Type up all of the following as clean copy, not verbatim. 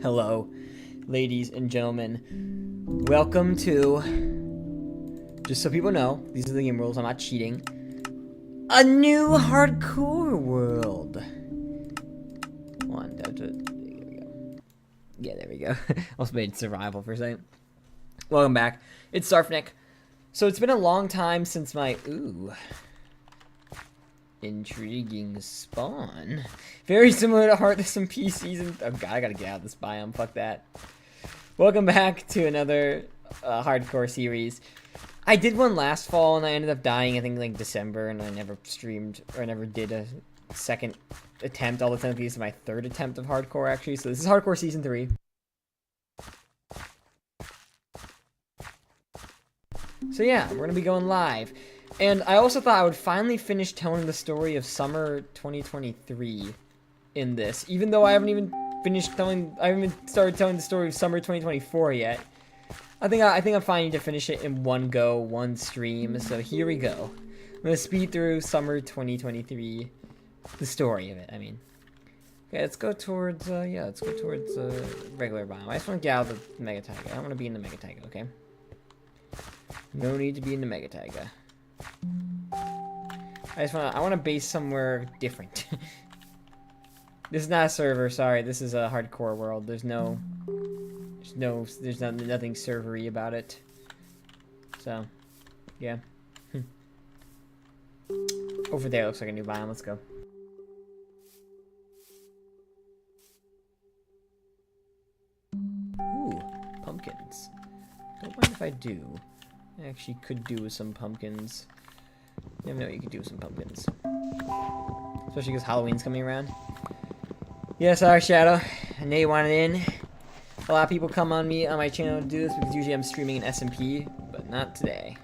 Hello, ladies and gentlemen. Welcome to, just so people know, these are the game rules, I'm not cheating, a new hardcore world. There we go. Yeah, there we go. Almost made survival for a second. Welcome back. It's Sarfnic. So it's been a long time since my, intriguing spawn. Very similar to Heartless and PCs and oh god, I gotta get out of this biome, fuck that. Welcome back to another hardcore series. I did one last fall and I ended up dying I think like December, and I never streamed or I never did a second attempt. All the time this is my third attempt of hardcore actually, so this is hardcore season 3. So yeah, we're gonna be going live. And I also thought I would finally finish telling the story of summer 2023 in this, even though I haven't even started telling the story of summer 2024 yet. I think I'm finding to finish it in one go, one stream. So here we go. I'm gonna speed through summer 2023, the story of it. I mean, okay, let's go towards regular biome. I just want to get out of the mega taiga. I don't want to be in the mega taiga. Okay. No need to be in the mega taiga. I want to base somewhere different. This is not a server, sorry. This is a hardcore world. There's nothing servery about it. So, yeah. Over there looks like a new biome. Let's go. Ooh, pumpkins. Don't mind if I do. I actually could do with some pumpkins. You never know what you could do with some pumpkins. Especially because Halloween's coming around. Yeah, sorry, Shadow. I know you wanted in. A lot of people come on my channel to do this because usually I'm streaming in SMP, but not today.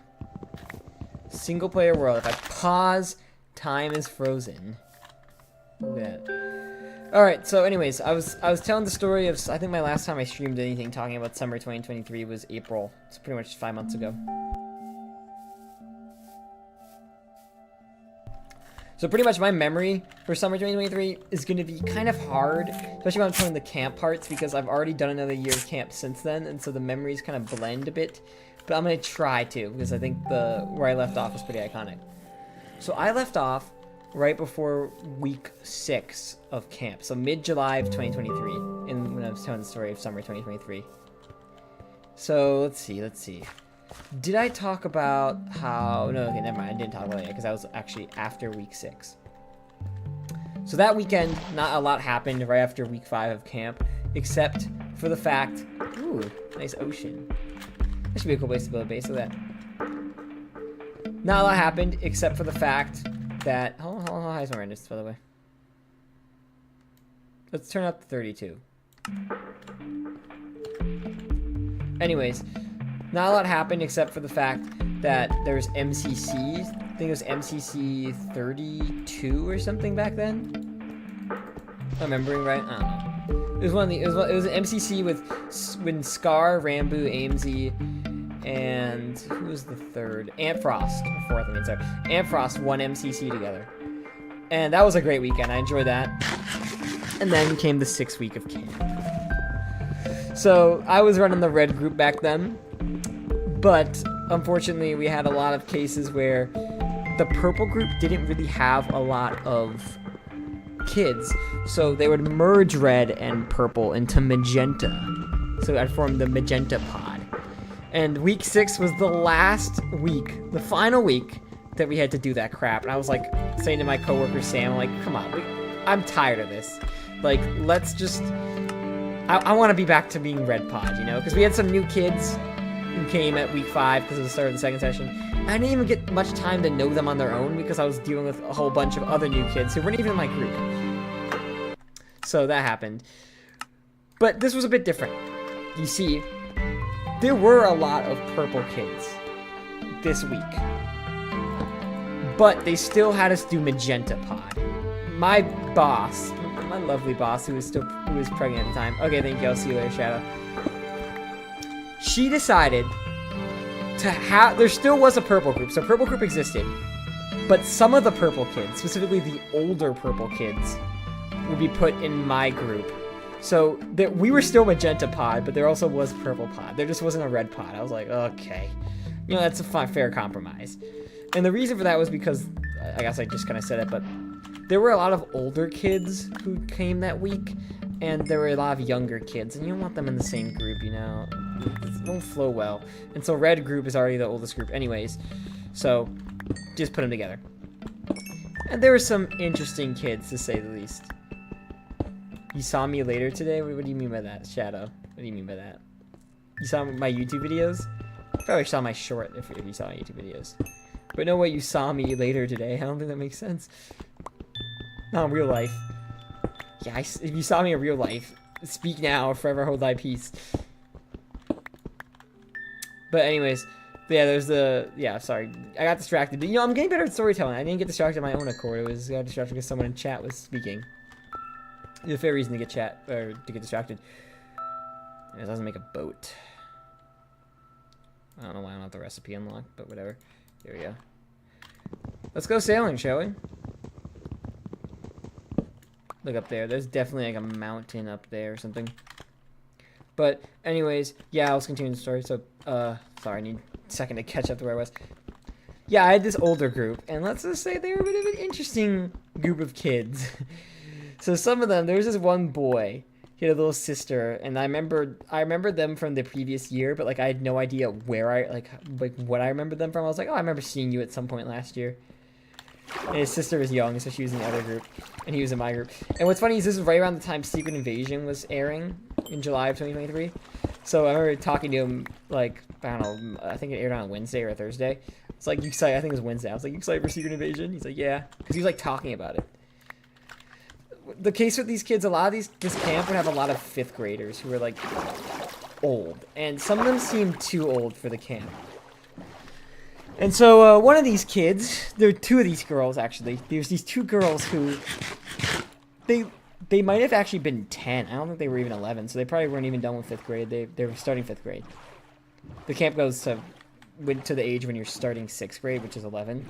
Single player world. If I pause, time is frozen. Look at that. Alright, so anyways, I was telling the story of, I think my last time I streamed anything talking about summer 2023 was April. It's pretty much 5 months ago. So pretty much my memory for summer 2023 is going to be kind of hard, especially when I'm telling the camp parts, because I've already done another year of camp since then, and so the memories kind of blend a bit. But I'm going to try to, because I think where I left off was pretty iconic. So I left off right before week 6 of camp, so mid-July of 2023, when I was telling the story of summer 2023. So let's see. Did I talk about how... No, okay, never mind. I didn't talk about it because that was actually after week 6. So that weekend, not a lot happened right after week 5 of camp, except for the fact... Ooh, nice ocean. That should be a cool place to build a base. Look at that. Not a lot happened, except for the fact that... How high is my brightness, by the way? Let's turn up to 32. Anyways... Not a lot happened except for the fact that there's MCC. I think it was MCC 32 or something back then. I'm remembering right? I don't know. It was one of the. It was an MCC with Scar, Rambu, Amesy, and who was the third? Antfrost. Fourth, I mean, sorry. Antfrost won MCC together, and that was a great weekend. I enjoyed that. And then came the 6th week of camp. So I was running the red group back then. But, unfortunately, we had a lot of cases where the purple group didn't really have a lot of kids. So they would merge red and purple into magenta. So I'd form the magenta pod. And week 6 was the last week, the final week, that we had to do that crap. And I was like, saying to my coworker Sam, like, come on, I'm tired of this. Like, let's just... I want to be back to being red pod, you know? Because we had some new kids who came at week 5 because it was the start of the second session. And I didn't even get much time to know them on their own because I was dealing with a whole bunch of other new kids who weren't even in my group. So that happened. But this was a bit different. You see, there were a lot of purple kids this week. But they still had us do magenta pod. My boss, my lovely boss who was pregnant at the time. Okay, thank you. I'll see you later, Shadow. She decided to have... There still was a purple group, so purple group existed. But some of the purple kids, specifically the older purple kids, would be put in my group. So we were still magenta pod, but there also was purple pod. There just wasn't a red pod. I was like, okay, that's a fair compromise. And the reason for that was because I guess I just kind of said it, but there were a lot of older kids who came that week, and there were a lot of younger kids, and you don't want them in the same group, It won't flow well. And so red group is already the oldest group anyways, so just put them together. And there were some interesting kids, to say the least. You saw me later today? What do you mean by that, Shadow? What do you mean by that? You saw my YouTube videos? You probably saw my short if you saw my YouTube videos. But no way you saw me later today. I don't think that makes sense. Not in real life. Yeah, if you saw me in real life, speak now or forever hold thy peace. But anyways, yeah, there's sorry. I got distracted. But, I'm getting better at storytelling. I didn't get distracted on my own accord. I got distracted because someone in chat was speaking. There's a fair reason to get distracted. It doesn't make a boat. I don't know why I don't have the recipe unlocked, but whatever. Here we go. Let's go sailing, shall we? Look up there. There's definitely like a mountain up there or something. But anyways, yeah, let's continue the story. So, sorry, I need a second to catch up to where I was. Yeah, I had this older group, and let's just say they were a bit of an interesting group of kids. So some of them, there was this one boy. He had a little sister, and I remembered them from the previous year, but like I had no idea where what I remembered them from. I was like, oh, I remember seeing you at some point last year. And his sister was young, so she was in the other group, and he was in my group. And what's funny is this was right around the time Secret Invasion was airing in July of 2023. So I remember talking to him, like, I don't know, I think it aired on a Wednesday or a Thursday. It's like, you excited? I think it was Wednesday. I was like, you excited for Secret Invasion? He's like, yeah, because he was like talking about it. The case with these kids, this camp would have a lot of 5th graders who were like old, and some of them seemed too old for the camp. And so one of these kids, there are 2 of these girls actually. There's these 2 girls who they might have actually been 10. I don't think they were even 11, so they probably weren't even done with 5th grade. They were starting 5th grade. The camp goes to the age when you're starting 6th grade, which is 11.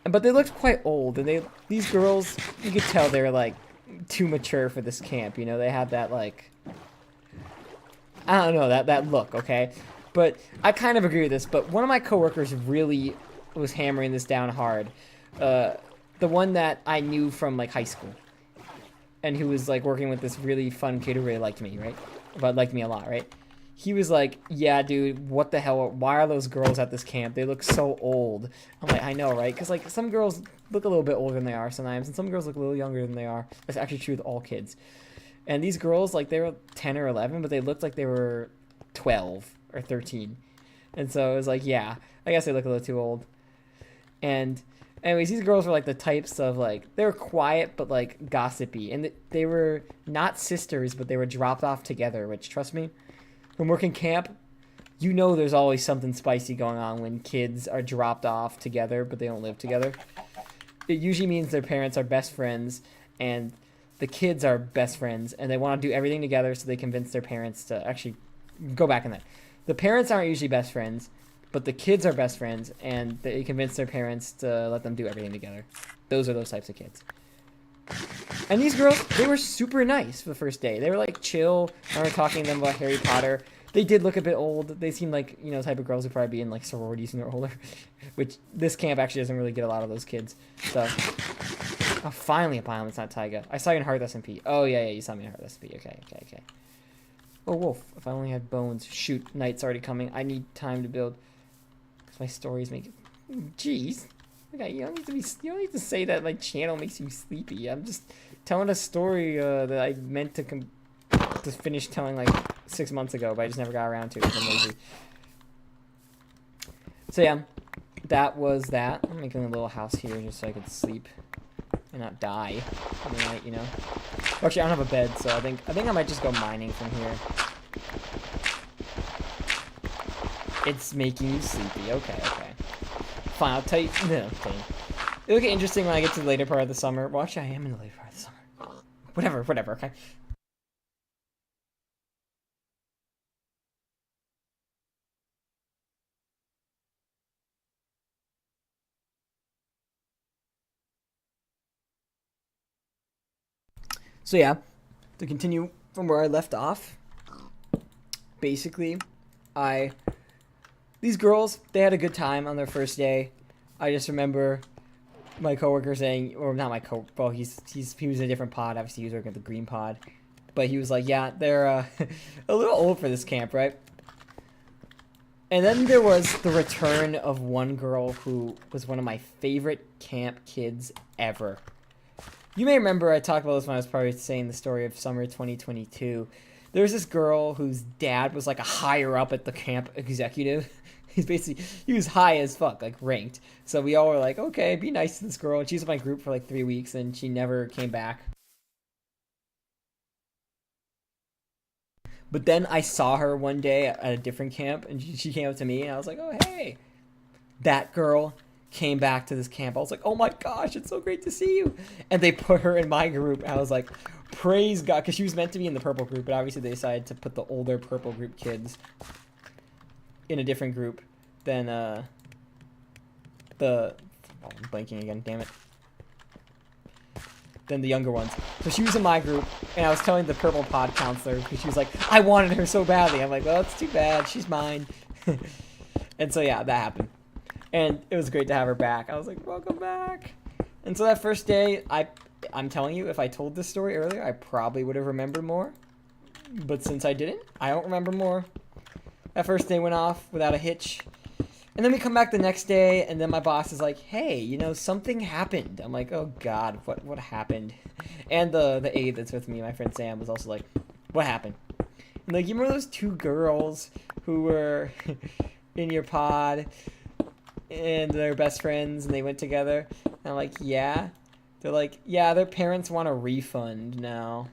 But they looked quite old, and these girls, you could tell they were like too mature for this camp. They had that like, I don't know, that look, okay? But I kind of agree with this, but one of my coworkers really was hammering this down hard. The one that I knew from like high school, and who was like working with this really fun kid who really liked me, right? But liked me a lot, right? He was like, yeah, dude, what the hell? Why are those girls at this camp? They look so old. I'm like, I know, right? Because, like, some girls look a little bit older than they are sometimes, and some girls look a little younger than they are. That's actually true with all kids. And these girls, like, they were 10 or 11, but they looked like they were 12 or 13. And so it was like, yeah, I guess they look a little too old. And anyways, these girls were, like, the types of, like, they were quiet but, like, gossipy. And they were not sisters, but they were dropped off together, which, trust me, when working camp, there's always something spicy going on when kids are dropped off together, but they don't live together. It usually means their parents are best friends, and the kids are best friends, and they want to do everything together, so they convince their parents to actually go back in that. The parents aren't usually best friends, but the kids are best friends, and they convince their parents to let them do everything together. Those are those types of kids. And these girls, they were super nice for the first day. They were like chill. I remember talking to them about Harry Potter. They did look a bit old. They seemed like, the type of girls who'd probably be in like sororities when they're older. Which this camp actually doesn't really get a lot of those kids. So, oh, finally a biome that's not taiga. I saw you in Hearth SMP. Oh, yeah, you saw me in Hearth SMP. Okay. Oh, wolf. If I only had bones. Shoot, night's already coming. I need time to build. Because my stories make it... Jeez. Okay, you don't need to say that my channel makes you sleepy. I'm just telling a story that I meant to finish telling like 6 months ago, but I just never got around to it. I'm lazy. So yeah, that was that. I'm making a little house here just so I could sleep and not die in the night, Well, actually, I don't have a bed, so I think I might just go mining from here. It's making you sleepy. Okay. Fine, I'll tell you. No, okay. It'll get interesting when I get to the later part of the summer. Well, actually, I am in the later part of the summer. Whatever, okay. So, yeah. to continue from where I left off, basically, these girls, they had a good time on their first day. I just remember my coworker saying, or not my well, he was in a different pod. Obviously, he was working at the green pod, but he was like, yeah, they're a little old for this camp, right? And then there was the return of one girl who was one of my favorite camp kids ever. You may remember I talked about this when I was probably saying the story of summer 2022. There was this girl whose dad was like a higher up at the camp executive. He was high as fuck, like ranked. So we all were like, okay, be nice to this girl. And she was in my group for like 3 weeks and she never came back. But then I saw her one day at a different camp, and she came up to me, and I was like, oh, hey. That girl came back to this camp. I was like, oh my gosh, it's so great to see you. And they put her in my group. I was like, praise God, because she was meant to be in the purple group, but obviously they decided to put the older purple group kids in a different group than I'm blanking again, damn it. Than the younger ones. So she was in my group, and I was telling the purple pod counselor, because she was like, I wanted her so badly. I'm like, well, it's too bad. She's mine. And so, yeah, that happened. And it was great to have her back. I was like, welcome back. And so that first day, I'm telling you, if I told this story earlier, I probably would have remembered more. But since I didn't, I don't remember more. That first day went off without a hitch. And then we come back the next day, and then my boss is like, hey, you know, something happened. I'm like, oh, God, what happened? And the aide that's with me, my friend Sam, was also like, what happened? And like, you remember those 2 girls who were in your pod, and they're best friends, and they went together? And I'm like, yeah. They're like, yeah, their parents want a refund now.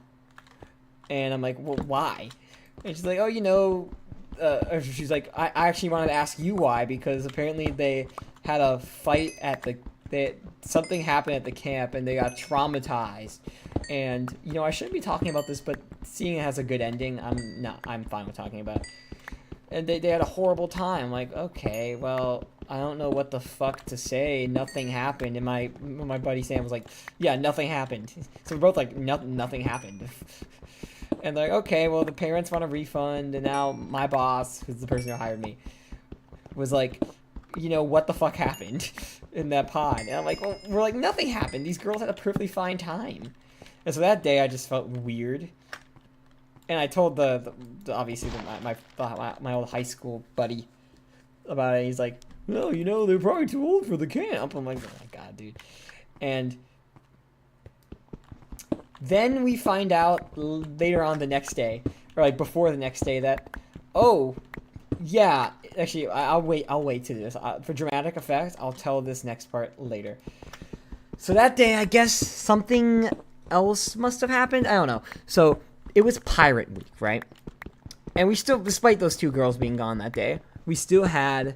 And I'm like, well, why? And she's like, oh, you know... she's like, I actually wanted to ask you why, because apparently they had a fight at something happened at the camp and they got traumatized. And, you know, I shouldn't be talking about this, but seeing it has a good ending, I'm fine with talking about it. And they had a horrible time. Like, okay, well, I don't know what the fuck to say. Nothing happened. And my buddy Sam was like, yeah, nothing happened. So we're both like, nothing happened. And they're like, okay, well, the parents want a refund, and now my boss, who's the person who hired me, was like, you know, what the fuck happened in that pod? And I'm like, well, we're like, nothing happened. These girls had a perfectly fine time. And so that day, I just felt weird. And I told obviously my old high school buddy about it. He's like, well, you know, they're probably too old for the camp. I'm like, oh my God, dude. And then we find out later on the next day, or like before the next day, that, oh, yeah, actually, I'll wait to do this. For dramatic effect, I'll tell this next part later. So that day, I guess something else must have happened. I don't know. So it was Pirate Week, right? And we still, despite those 2 girls being gone that day, we still had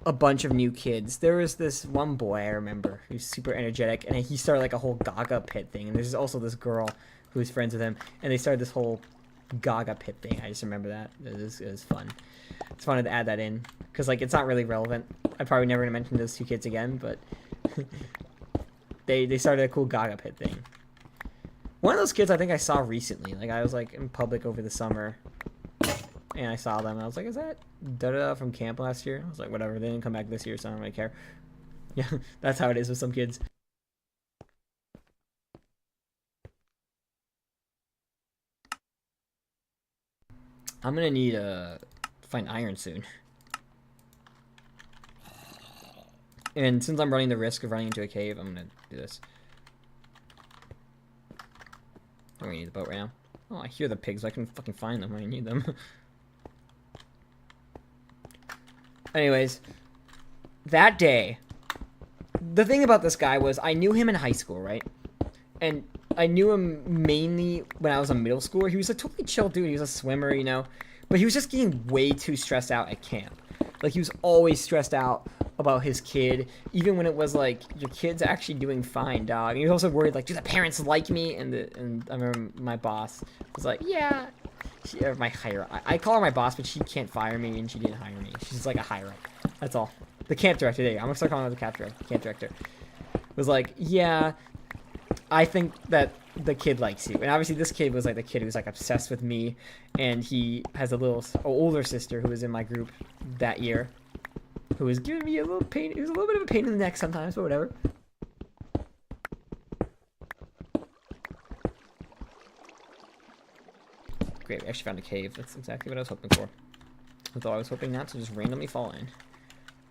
a bunch of new kids. There was this one boy I remember who's super energetic, and he started like a whole Gaga pit thing. And there's also this girl who's friends with him, and they started this whole Gaga pit thing. I just remember that. It was fun. Just wanted to add that in because like it's not really relevant. I probably never gonna mention those 2 kids again, but they started a cool Gaga pit thing. One of those kids I think I saw recently. Like I was like in public over the summer, and I saw them, and I was like, is that da-da from camp last year? I was like, whatever, they didn't come back this year, so I don't really care. Yeah, that's how it is with some kids. I'm gonna need to find iron soon. And since I'm running the risk of running into a cave, I'm gonna do this. I'm gonna need the boat right now. Oh, I hear the pigs, but I couldn't fucking find them when I need them. Anyways, that day, the thing about this guy was I knew him in high school, right? And I knew him mainly when I was in middle school. He was a totally chill dude. He was a swimmer, you know? But he was just getting way too stressed out at camp. Like, he was always stressed out about his kid, even when it was like, your kid's actually doing fine, dog. And he was also worried, like, do the parents like me? And I remember my boss was like, yeah. My higher, I call her my boss, but she can't fire me, and she didn't hire me. She's like a higher up. That's all. The camp director, there you go. I'm gonna start calling her the camp director. Was like, yeah, I think that the kid likes you. And obviously this kid was like the kid who's like obsessed with me, and he has a little older sister who was in my group that year, who was giving me a little pain. It was a little bit of a pain in the neck sometimes, but whatever. Great, we actually found a cave. That's exactly what I was hoping for. Although I was hoping not to just randomly fall in.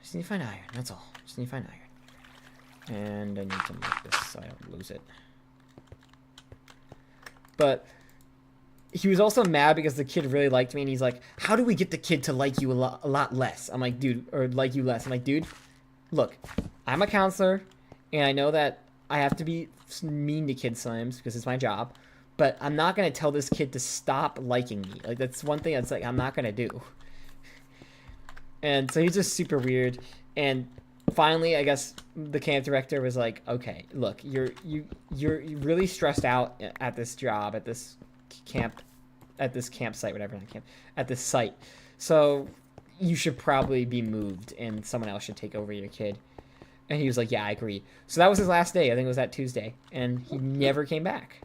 Just need to find iron, that's all. Just need to find iron. And I need to make this so I don't lose it. But he was also mad because the kid really liked me, and he's like, how do we get the kid to like you a lot less? I'm like, dude, or like you less. I'm like, dude, look, I'm a counselor, and I know that I have to be mean to kids sometimes because it's my job, but I'm not going to tell this kid to stop liking me. Like, that's one thing that's like, I'm not going to do. And so he's just super weird. And finally, I guess the camp director was like, okay, look, you're really stressed out at this job, at this campsite, whatever, not camp, at this site. So you should probably be moved and someone else should take over your kid. And he was like, yeah, I agree. So that was his last day. I think it was that Tuesday. And he never came back.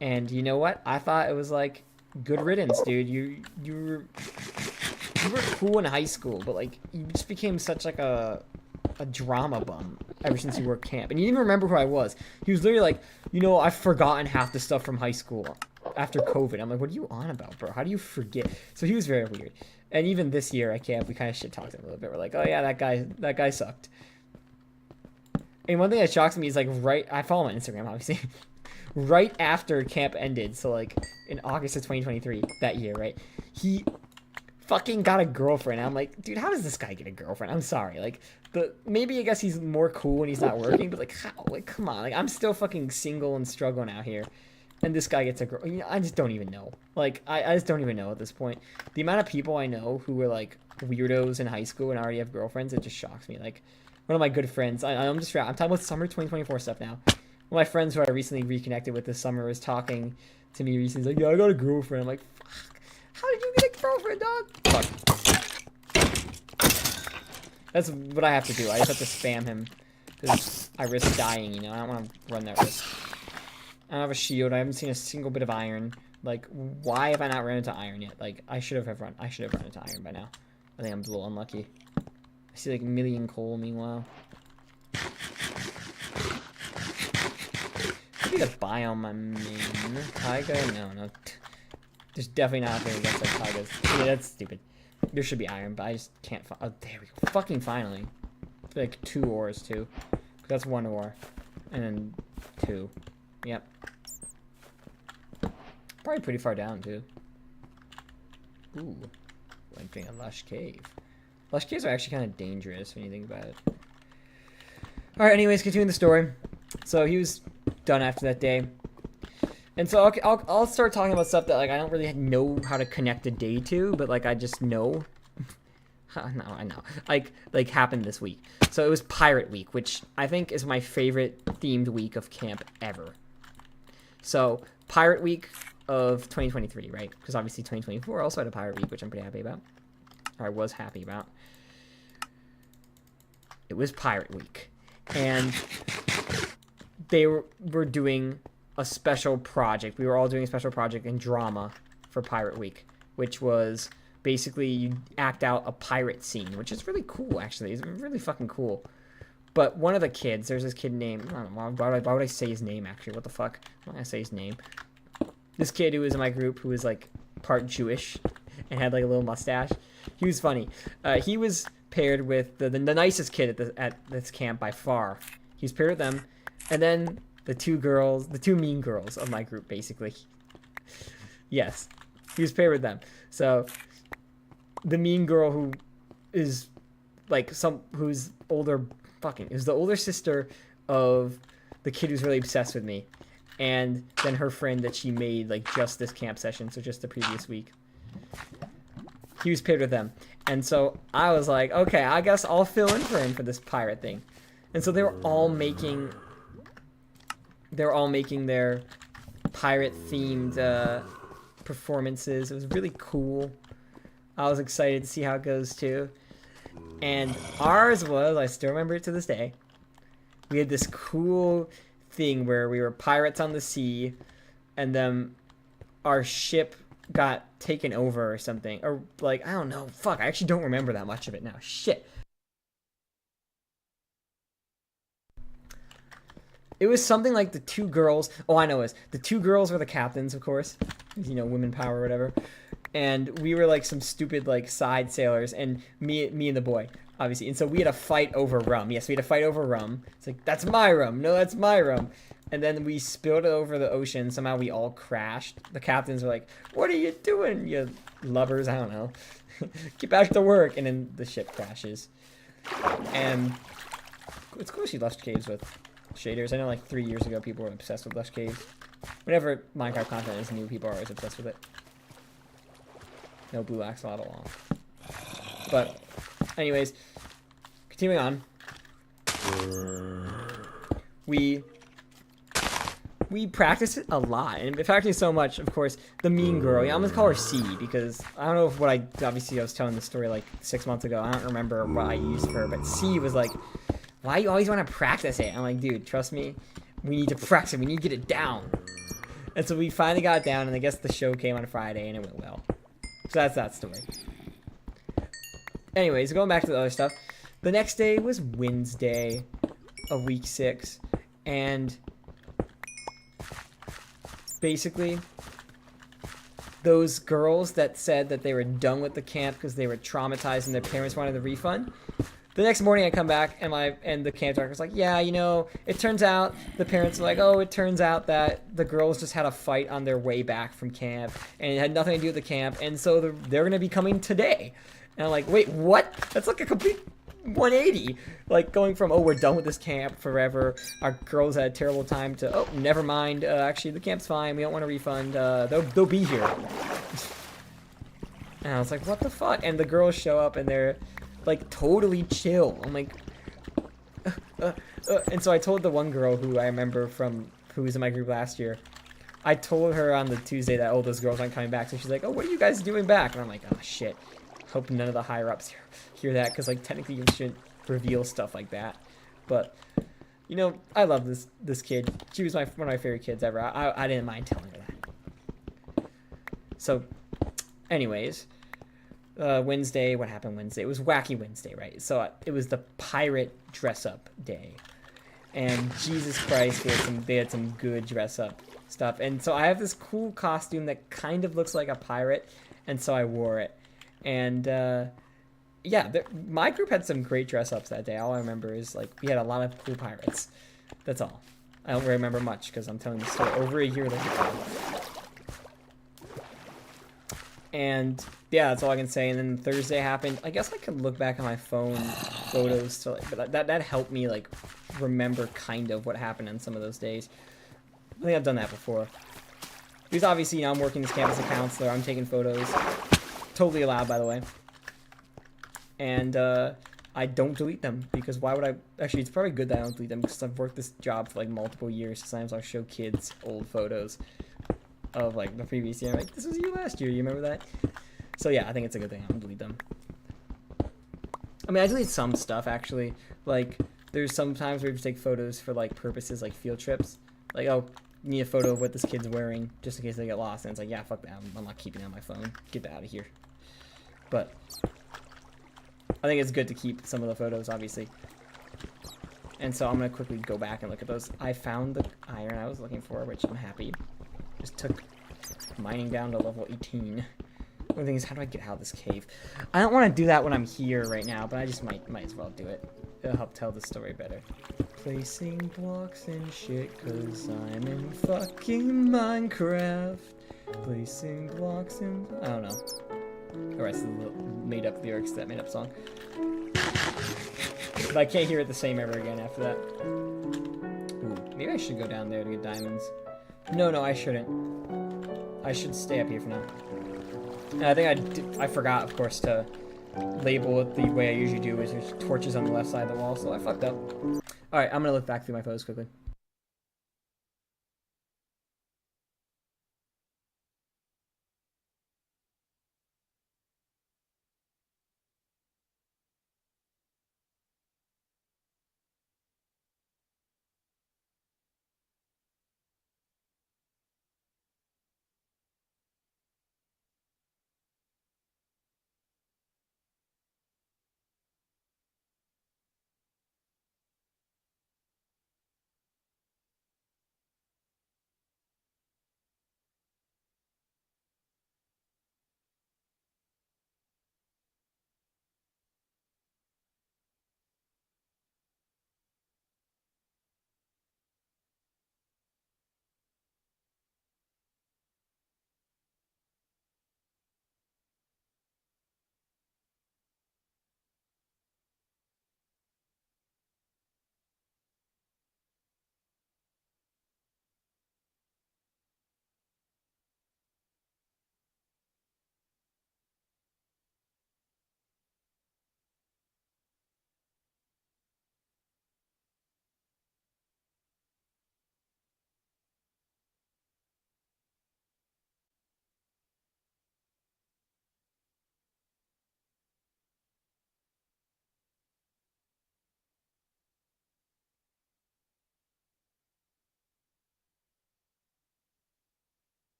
And you know what? I thought it was like, good riddance, dude. You were cool in high school, but like you just became such like a drama bum ever since you worked camp. And you didn't even remember who I was. He was literally like, you know, I've forgotten half the stuff from high school after COVID. I'm like, what are you on about, bro? How do you forget? So he was very weird. And even this year at camp, we kind of shit talked him a little bit. We're like, oh yeah, that guy sucked. And one thing that shocks me is like I follow him on Instagram, obviously. Right after camp ended, so like in August of 2023, that year, right? He fucking got a girlfriend. I'm like, dude, how does this guy get a girlfriend? I'm sorry. Like, maybe I guess he's more cool when he's not working, but like, how? Like, come on. Like, I'm still fucking single and struggling out here. And this guy gets a girl. You know, I just don't even know. Like, I just don't even know at this point. The amount of people I know who were like weirdos in high school and already have girlfriends, it just shocks me. Like, one of my good friends, I'm talking about summer 2024 stuff now. One of my friends who I recently reconnected with this summer was talking to me recently. He's like, yeah, I got a girlfriend. I'm like, fuck. How did you get a girlfriend, dog? Fuck. That's what I have to do. I just have to spam him. Because I risk dying, you know? I don't want to run that risk. I don't have a shield. I haven't seen a single bit of iron. Like, why have I not run into iron yet? Like, I should have run into iron by now. I think I'm a little unlucky. I see like a million coal meanwhile. Maybe the biome I'm in. Taiga? No. There's definitely not anything against like taigas. Yeah, that's stupid. There should be iron, but I just can't find. Oh, there we go. Fucking finally. Like 2 ores too. That's 1 ore. And then 2. Yep. Probably pretty far down too. Ooh. Entering a lush cave. Lush caves are actually kind of dangerous when you think about it. Alright, anyways, continuing the story. So he was done after that day. And so I'll start talking about stuff that like I don't really know how to connect a day to, but like I just know. No, I know. Like happened this week. So it was Pirate Week, which I think is my favorite themed week of camp ever. So Pirate Week of 2023, right? Because obviously 2024 also had a Pirate Week, which I'm pretty happy about. Or I was happy about. It was Pirate Week. And they were doing a special project. We were all doing a special project in drama for Pirate Week, which was basically you act out a pirate scene, which is really cool, actually. It's really fucking cool. But one of the kids, there's this kid named, I don't know, why would I say his name, actually? What the fuck? I'm not gonna say his name. This kid who was in my group who was like part Jewish and had like a little mustache. He was funny. He was paired with the nicest kid at this camp by far. He was paired with them. And then the two mean girls of my group, basically. Yes. He was paired with them. So the mean girl who is like who's older, is the older sister of the kid who's really obsessed with me. And then her friend that she made like just this camp session, so just the previous week. He was paired with them. And so I was like, okay, I guess I'll fill in for him for this pirate thing. And so they were all making their pirate themed performances. It was really cool. I was excited to see how it goes too. And ours was, I still remember it to this day, we had this cool thing where we were pirates on the sea, and then our ship got taken over or something, or like I don't know. Fuck, I actually don't remember that much of it now. Shit. It was something like the two girls. Oh, I know it was. The two girls were the captains, of course. You know, women power or whatever. And we were like some stupid like side sailors, and me and the boy, obviously. And so we had a fight over rum. Yes, we had a fight over rum. It's like, that's my rum. No, that's my rum. And then we spilled it over the ocean. Somehow we all crashed. The captains were like, "What are you doing, you lubbers?" I don't know. Get back to work. And then the ship crashes. And it's cool she left caves with shaders. I know like 3 years ago people were obsessed with Lush Caves. Whenever Minecraft content is new, people are always obsessed with it. No blue axolotl along. But anyways, continuing on. We practice it a lot, and in fact, so much. Of course, the mean girl. Yeah, I'm gonna call her C because I don't know if what I obviously I was telling the story like 6 months ago. I don't remember what I used for her, but C was like, "Why you always want to practice it?" I'm like, "Dude, trust me, we need to practice it. We need to get it down." And so we finally got it down, and I guess the show came on Friday, and it went well. So that's that story. Anyways, going back to the other stuff. The next day was Wednesday of week 6, and basically, those girls that said that they were done with the camp because they were traumatized and their parents wanted a refund. The next morning I come back and the camp director's like, yeah, you know, it turns out the parents are like, oh, it turns out that the girls just had a fight on their way back from camp and it had nothing to do with the camp, and so they're going to be coming today. And I'm like, wait, what? That's like a complete 180. Like going from, oh, we're done with this camp forever. Our girls had a terrible time to, oh, never mind. Actually, the camp's fine. We don't want a refund. They'll be here. And I was like, what the fuck? And the girls show up and they're like totally chill. I'm like, and so I told the one girl who I remember who was in my group last year. I told her on the Tuesday that, oh, those girls aren't coming back. So she's like, oh, what are you guys doing back? And I'm like, oh, shit. Hope none of the higher ups hear that, because like technically you shouldn't reveal stuff like that. But you know, I love this kid. She was one of my favorite kids ever. I didn't mind telling her that. So, anyways, Wednesday. What happened Wednesday? It was Wacky Wednesday, right? So it was the pirate dress up day, and Jesus Christ, they had some good dress up stuff. And so I have this cool costume that kind of looks like a pirate, and so I wore it. And yeah, my group had some great dress ups that day. All I remember is like we had a lot of cool pirates. That's all. I don't really remember much because I'm telling the story over a year later. And yeah, that's all I can say. And then Thursday happened. I guess I could look back on my phone photos to like, but that helped me like remember kind of what happened on some of those days. I think I've done that before. Because obviously, you know, I'm working this campus as a counselor. I'm taking photos. Totally allowed, by the way. And I don't delete them because why would I? Actually, it's probably good that I don't delete them because I've worked this job for like multiple years. Sometimes I'll show kids old photos of like the previous year. I'm like, this was you last year. You remember that? So yeah, I think it's a good thing. I don't delete them. I mean, I delete some stuff actually. Like there's some times where we just take photos for like purposes like field trips. Like, oh, need a photo of what this kid's wearing just in case they get lost. And it's like, yeah, fuck that. I'm not keeping it on my phone. Get that out of here. But I think it's good to keep some of the photos, obviously. And so I'm going to quickly go back and look at those. I found the iron I was looking for, which I'm happy. Just took mining down to level 18. The only thing is, how do I get out of this cave? I don't want to do that when I'm here right now, but I just might as well do it. It'll help tell the story better. Placing blocks and shit, cause I'm in fucking Minecraft. Placing blocks and... I don't know. The rest of the made-up lyrics, that made-up song. But I can't hear it the same ever again after that. Ooh, maybe I should go down there to get diamonds. No, I shouldn't. I should stay up here for now. And I think I forgot, of course, to label it the way I usually do, is there's torches on the left side of the wall, so I fucked up. Alright, I'm gonna look back through my photos quickly.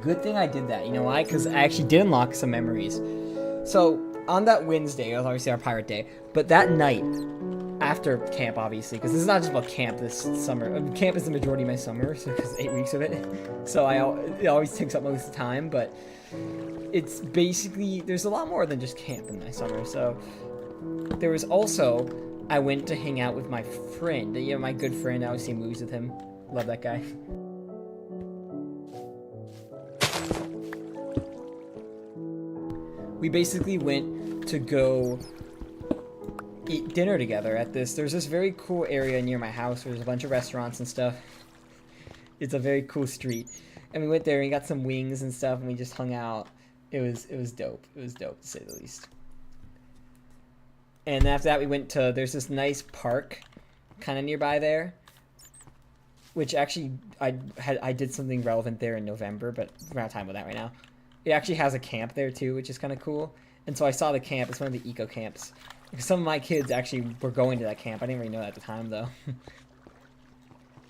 Good thing I did that. You know why? Because I actually did unlock some memories. So on that Wednesday, it was obviously our pirate day, but that night after camp, obviously, because this is not just about camp this summer. Camp is the majority of my summer, so because 8 weeks of it. So it always takes up most of the time, but it's basically there's a lot more than just camp in my summer. So there was also I went to hang out with my friend, my good friend. I always see movies with him. Love that guy. We basically went to go eat dinner together at there's this very cool area near my house where there's a bunch of restaurants and stuff. It's a very cool street. And we went there and got some wings and stuff and we just hung out. It was dope. It was dope to say the least. And after that we went to there's this nice park kind of nearby there. Which actually I did something relevant there in November, but we're not talking about that right now. It actually has a camp there too, which is kind of cool. And so I saw the camp. It's one of the eco camps. Some of my kids actually were going to that camp. I didn't really know that at the time though.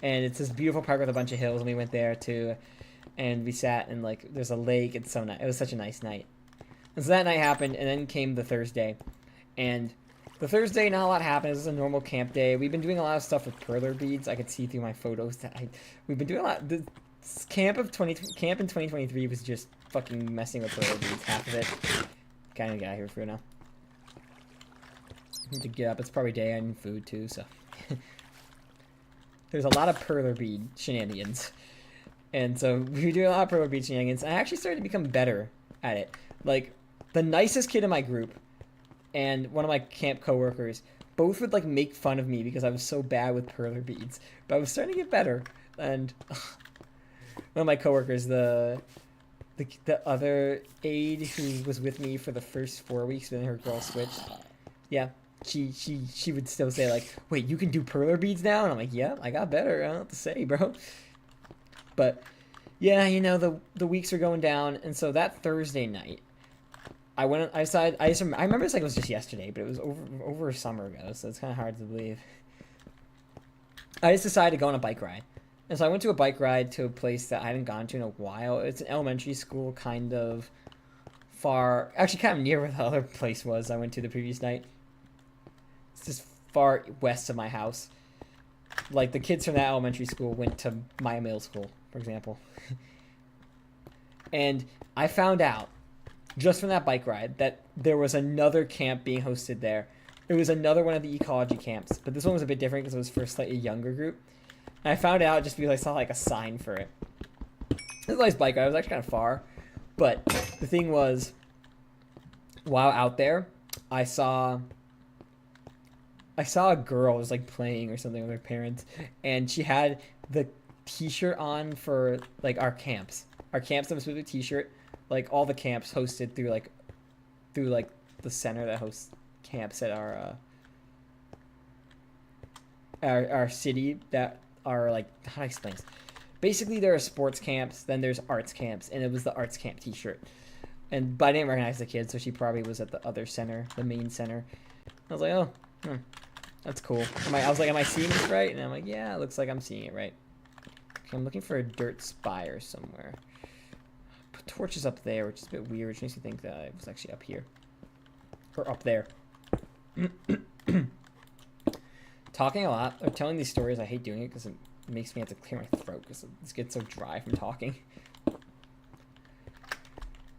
And it's this beautiful park with a bunch of hills, and we went there too. And we sat and like there's a lake. It's so nice. It was such a nice night. And so that night happened, and then came the Thursday. And the Thursday, not a lot happened. It was a normal camp day. We've been doing a lot of stuff with perler beads. I could see through my photos that we've been doing a lot. The camp in 2023 was just fucking messing with perler beads. Half of it. Kind of get out of here for now. I need to get up. It's probably day. I need food too, so. There's a lot of perler bead shenanigans. And so we were doing a lot of perler bead shenanigans. I actually started to become better at it. Like, the nicest kid in my group and one of my camp coworkers both would like make fun of me because I was so bad with perler beads. But I was starting to get better. And one of my coworkers, the other aide who was with me for the first 4 weeks when her girl switched, yeah, she would still say like, wait, you can do perler beads now? And I'm like, yeah, I got better. I don't know what to say, bro. But yeah, you know, the weeks are going down, and so that Thursday night, I remember it's like it was just yesterday, but it was over a summer ago, so it's kind of hard to believe. I just decided to go on a bike ride. And so I went to a bike ride to a place that I hadn't gone to in a while. It's an elementary school, kind of far, actually kind of near where the other place was I went to the previous night. It's just far west of my house. Like, the kids from that elementary school went to my middle school, for example. And I found out, just from that bike ride, that there was another camp being hosted there. It was another one of the ecology camps, but this one was a bit different because it was for a slightly younger group. And I found out just because I saw like a sign for it. It was a nice bike ride. It was actually kind of far. But the thing was, while out there, I saw a girl was like playing or something with her parents, and she had the t-shirt on for like our camps. Our camps have a specific t-shirt. Like all the camps hosted through the center that hosts camps at our city that are like, how do I explain this? Basically, there are sports camps, then there's arts camps, and it was the arts camp t-shirt. But I didn't recognize the kid, so she probably was at the other center, the main center. I was like, oh, that's cool. I was like, am I seeing this right? And I'm like, yeah, it looks like I'm seeing it right. Okay, I'm looking for a dirt spire somewhere. Put torches up there, which is a bit weird, which makes me think that it was actually up here. Or up there. Talking a lot, or telling these stories, I hate doing it because it makes me have to clear my throat because it gets so dry from talking.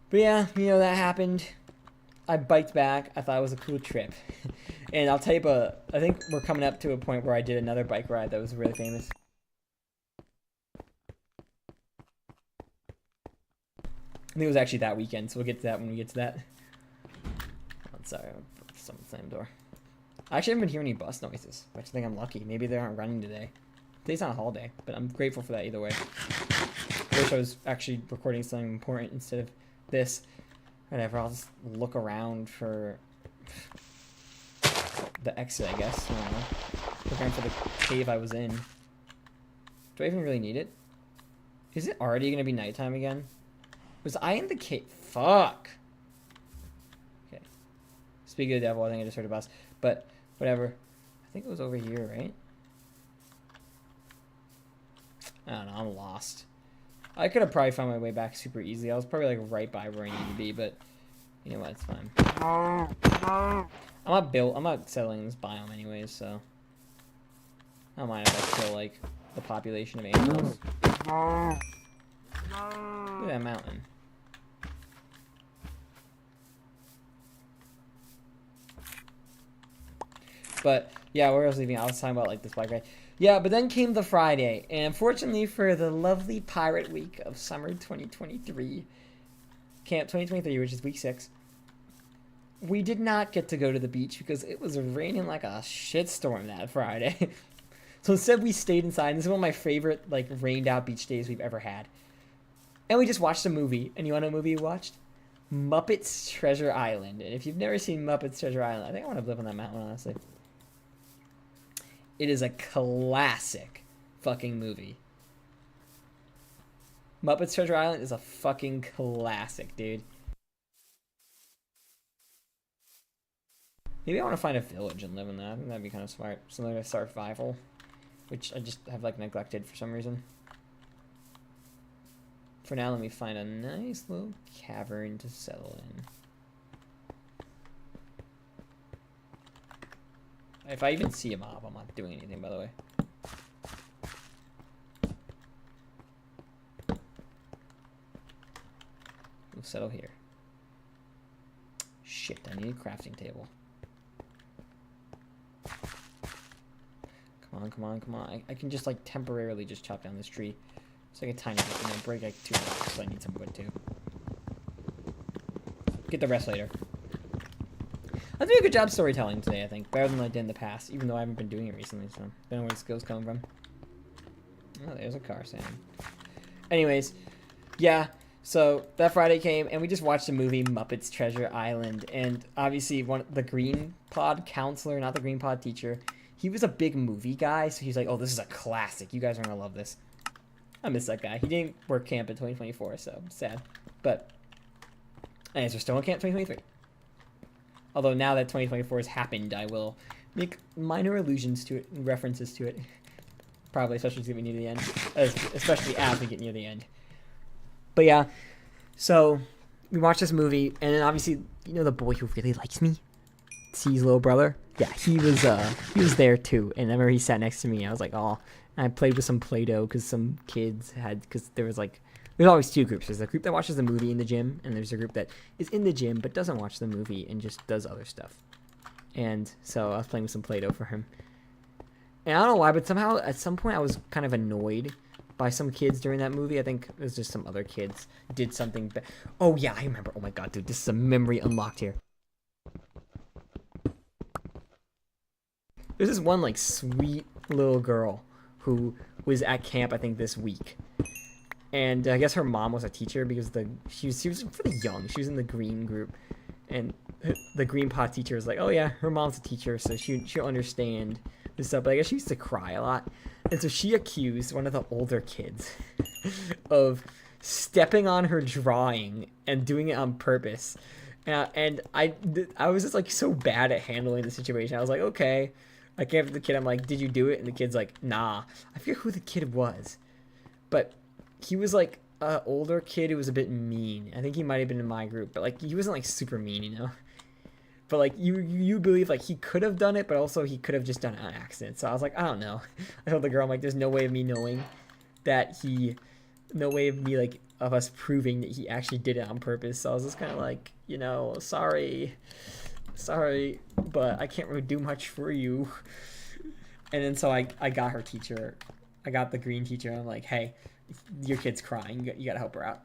But yeah, you know, that happened. I biked back. I thought it was a cool trip. And I'll tell you, but I think we're coming up to a point where I did another bike ride that was really famous. I think it was actually that weekend, so we'll get to that when we get to that. Oh, sorry, someone slammed the door. I actually haven't been hearing any bus noises, which I think I'm lucky. Maybe they aren't running today. Today's not a holiday, but I'm grateful for that either way. I wish I was actually recording something important instead of this. Whatever, I'll just look around for the exit, I guess. I don't know. Looking for the cave I was in. Do I even really need it? Is it already going to be nighttime again? Was I in the cave? Fuck! Okay. Speaking of the devil, I think I just heard a bus. But, whatever. I think it was over here, right? I don't know, I'm lost. I could have probably found my way back super easy. I was probably like right by where I need to be, but you know what, it's fine. I'm not settling in this biome anyways, so I don't mind if I kill like the population of animals. Look at that mountain. But yeah, where I was leaving, I was talking about like this black guy. Yeah, but then came the Friday, and unfortunately for the lovely pirate week of summer 2023, camp 2023, which is week 6, we did not get to go to the beach because it was raining like a shitstorm that Friday. So instead we stayed inside, and this is one of my favorite like rained out beach days we've ever had. And we just watched a movie, and you want to know what movie we watched? Muppets Treasure Island. And if you've never seen Muppets Treasure Island, I think I want to live on that mountain, honestly. It is a classic fucking movie. Muppets Treasure Island is a fucking classic, dude. Maybe I want to find a village and live in that. I think that'd be kind of smart. Something like survival, which I just have like neglected for some reason. For now, let me find a nice little cavern to settle in. If I even see a mob, I'm not doing anything, by the way. We'll settle here. Shit, I need a crafting table. Come on, come on, come on. I can just, like, temporarily just chop down this tree. It's like a tiny bit, and then break, like, 2 blocks, so I need some wood, too. Get the rest later. I'm doing a good job storytelling today, I think. Better than I did in the past, even though I haven't been doing it recently, so I don't know where the skills come from. Oh, there's a car saying. Anyways, yeah, so that Friday came, and we just watched the movie Muppets Treasure Island, and obviously the Green Pod counselor, not the Green Pod teacher, he was a big movie guy, so he's like, oh, this is a classic. You guys are going to love this. I miss that guy. He didn't work camp in 2024, so sad. But, anyways, we're still in camp 2023. Although now that 2024 has happened, I will make minor allusions to it and references to it. Probably, especially as we get near the end. Especially as we get near the end. But yeah, so we watched this movie, and then obviously, you know the boy who really likes me? C's little brother? Yeah, he was there too. And I remember he sat next to me, and I was like, oh. And I played with some Play-Doh because some kids had, because there was like, there's always 2 groups. There's a group that watches the movie in the gym, and there's a group that is in the gym but doesn't watch the movie and just does other stuff. And so I was playing with some Play-Doh for him. And I don't know why, but somehow at some point I was kind of annoyed by some kids during that movie. I think it was just some other kids did something. Oh yeah, I remember. Oh my god, dude, this is a memory unlocked here. There's this one like sweet little girl who was at camp, I think, this week. And I guess her mom was a teacher because she was pretty young. She was in the green group. And the green pot teacher was like, oh yeah, her mom's a teacher, so she'll understand this stuff. But I guess she used to cry a lot. And so she accused one of the older kids of stepping on her drawing and doing it on purpose. And I was just like so bad at handling the situation. I was like, okay. I came up to the kid, I'm like, did you do it? And the kid's like, nah. I forget who the kid was. But he was like an older kid who was a bit mean. I think he might have been in my group. But like, he wasn't like super mean, you know? But like, you believe like he could have done it, but also he could have just done it on accident. So I was like, I don't know. I told the girl, I'm like, there's no way of me knowing that no way of me like, of us proving that he actually did it on purpose. So I was just kind of like, you know, sorry, but I can't really do much for you. And then so I got her teacher. I got the green teacher. And I'm like, hey, your kid's crying. You gotta help her out.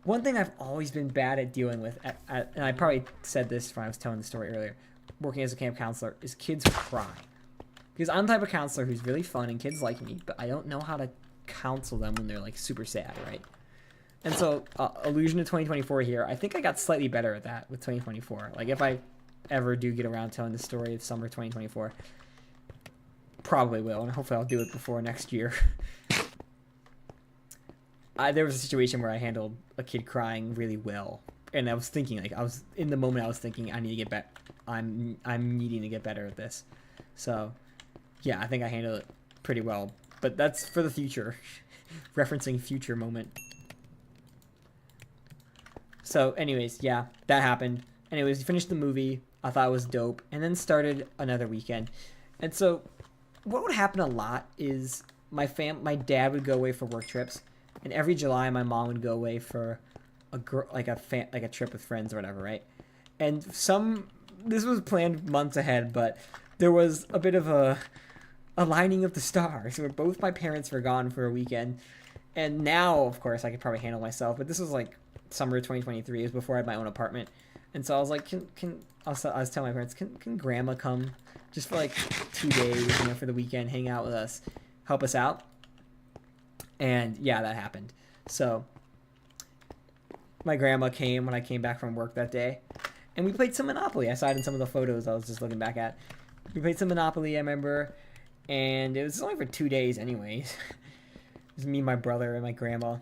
One thing I've always been bad at dealing with, and I probably said this when I was telling the story earlier, working as a camp counselor, is kids who cry. Because I'm the type of counselor who's really fun and kids like me, but I don't know how to counsel them when they're like super sad, right? And so, allusion to 2024 here, I think I got slightly better at that with 2024. Like, if I ever do get around telling the story of summer 2024, probably will, and hopefully I'll do it before next year. There was a situation where I handled a kid crying really well, and I was thinking, like, in the moment I was thinking, I need to get better. I'm needing to get better at this. So, yeah, I think I handled it pretty well, but that's for the future. Referencing future moment. So, anyways, yeah, that happened. Anyways, finished the movie. I thought it was dope. And then started another weekend. And so, what would happen a lot is my dad would go away for work trips. And every July, my mom would go away for a trip with friends or whatever, right? And this was planned months ahead, but there was a bit of a aligning of the stars where both my parents were gone for a weekend. And now, of course, I could probably handle myself, but this was like summer 2023. It was before I had my own apartment. And so I was like, I was telling my parents, can grandma come just for like 2 days, for the weekend, hang out with us, help us out? And yeah, that happened. So my grandma came when I came back from work that day, and we played some Monopoly. I saw it in some of the photos I was just looking back at. We played some Monopoly, I remember, and it was only for 2 days anyways. It was me, my brother, and my grandma.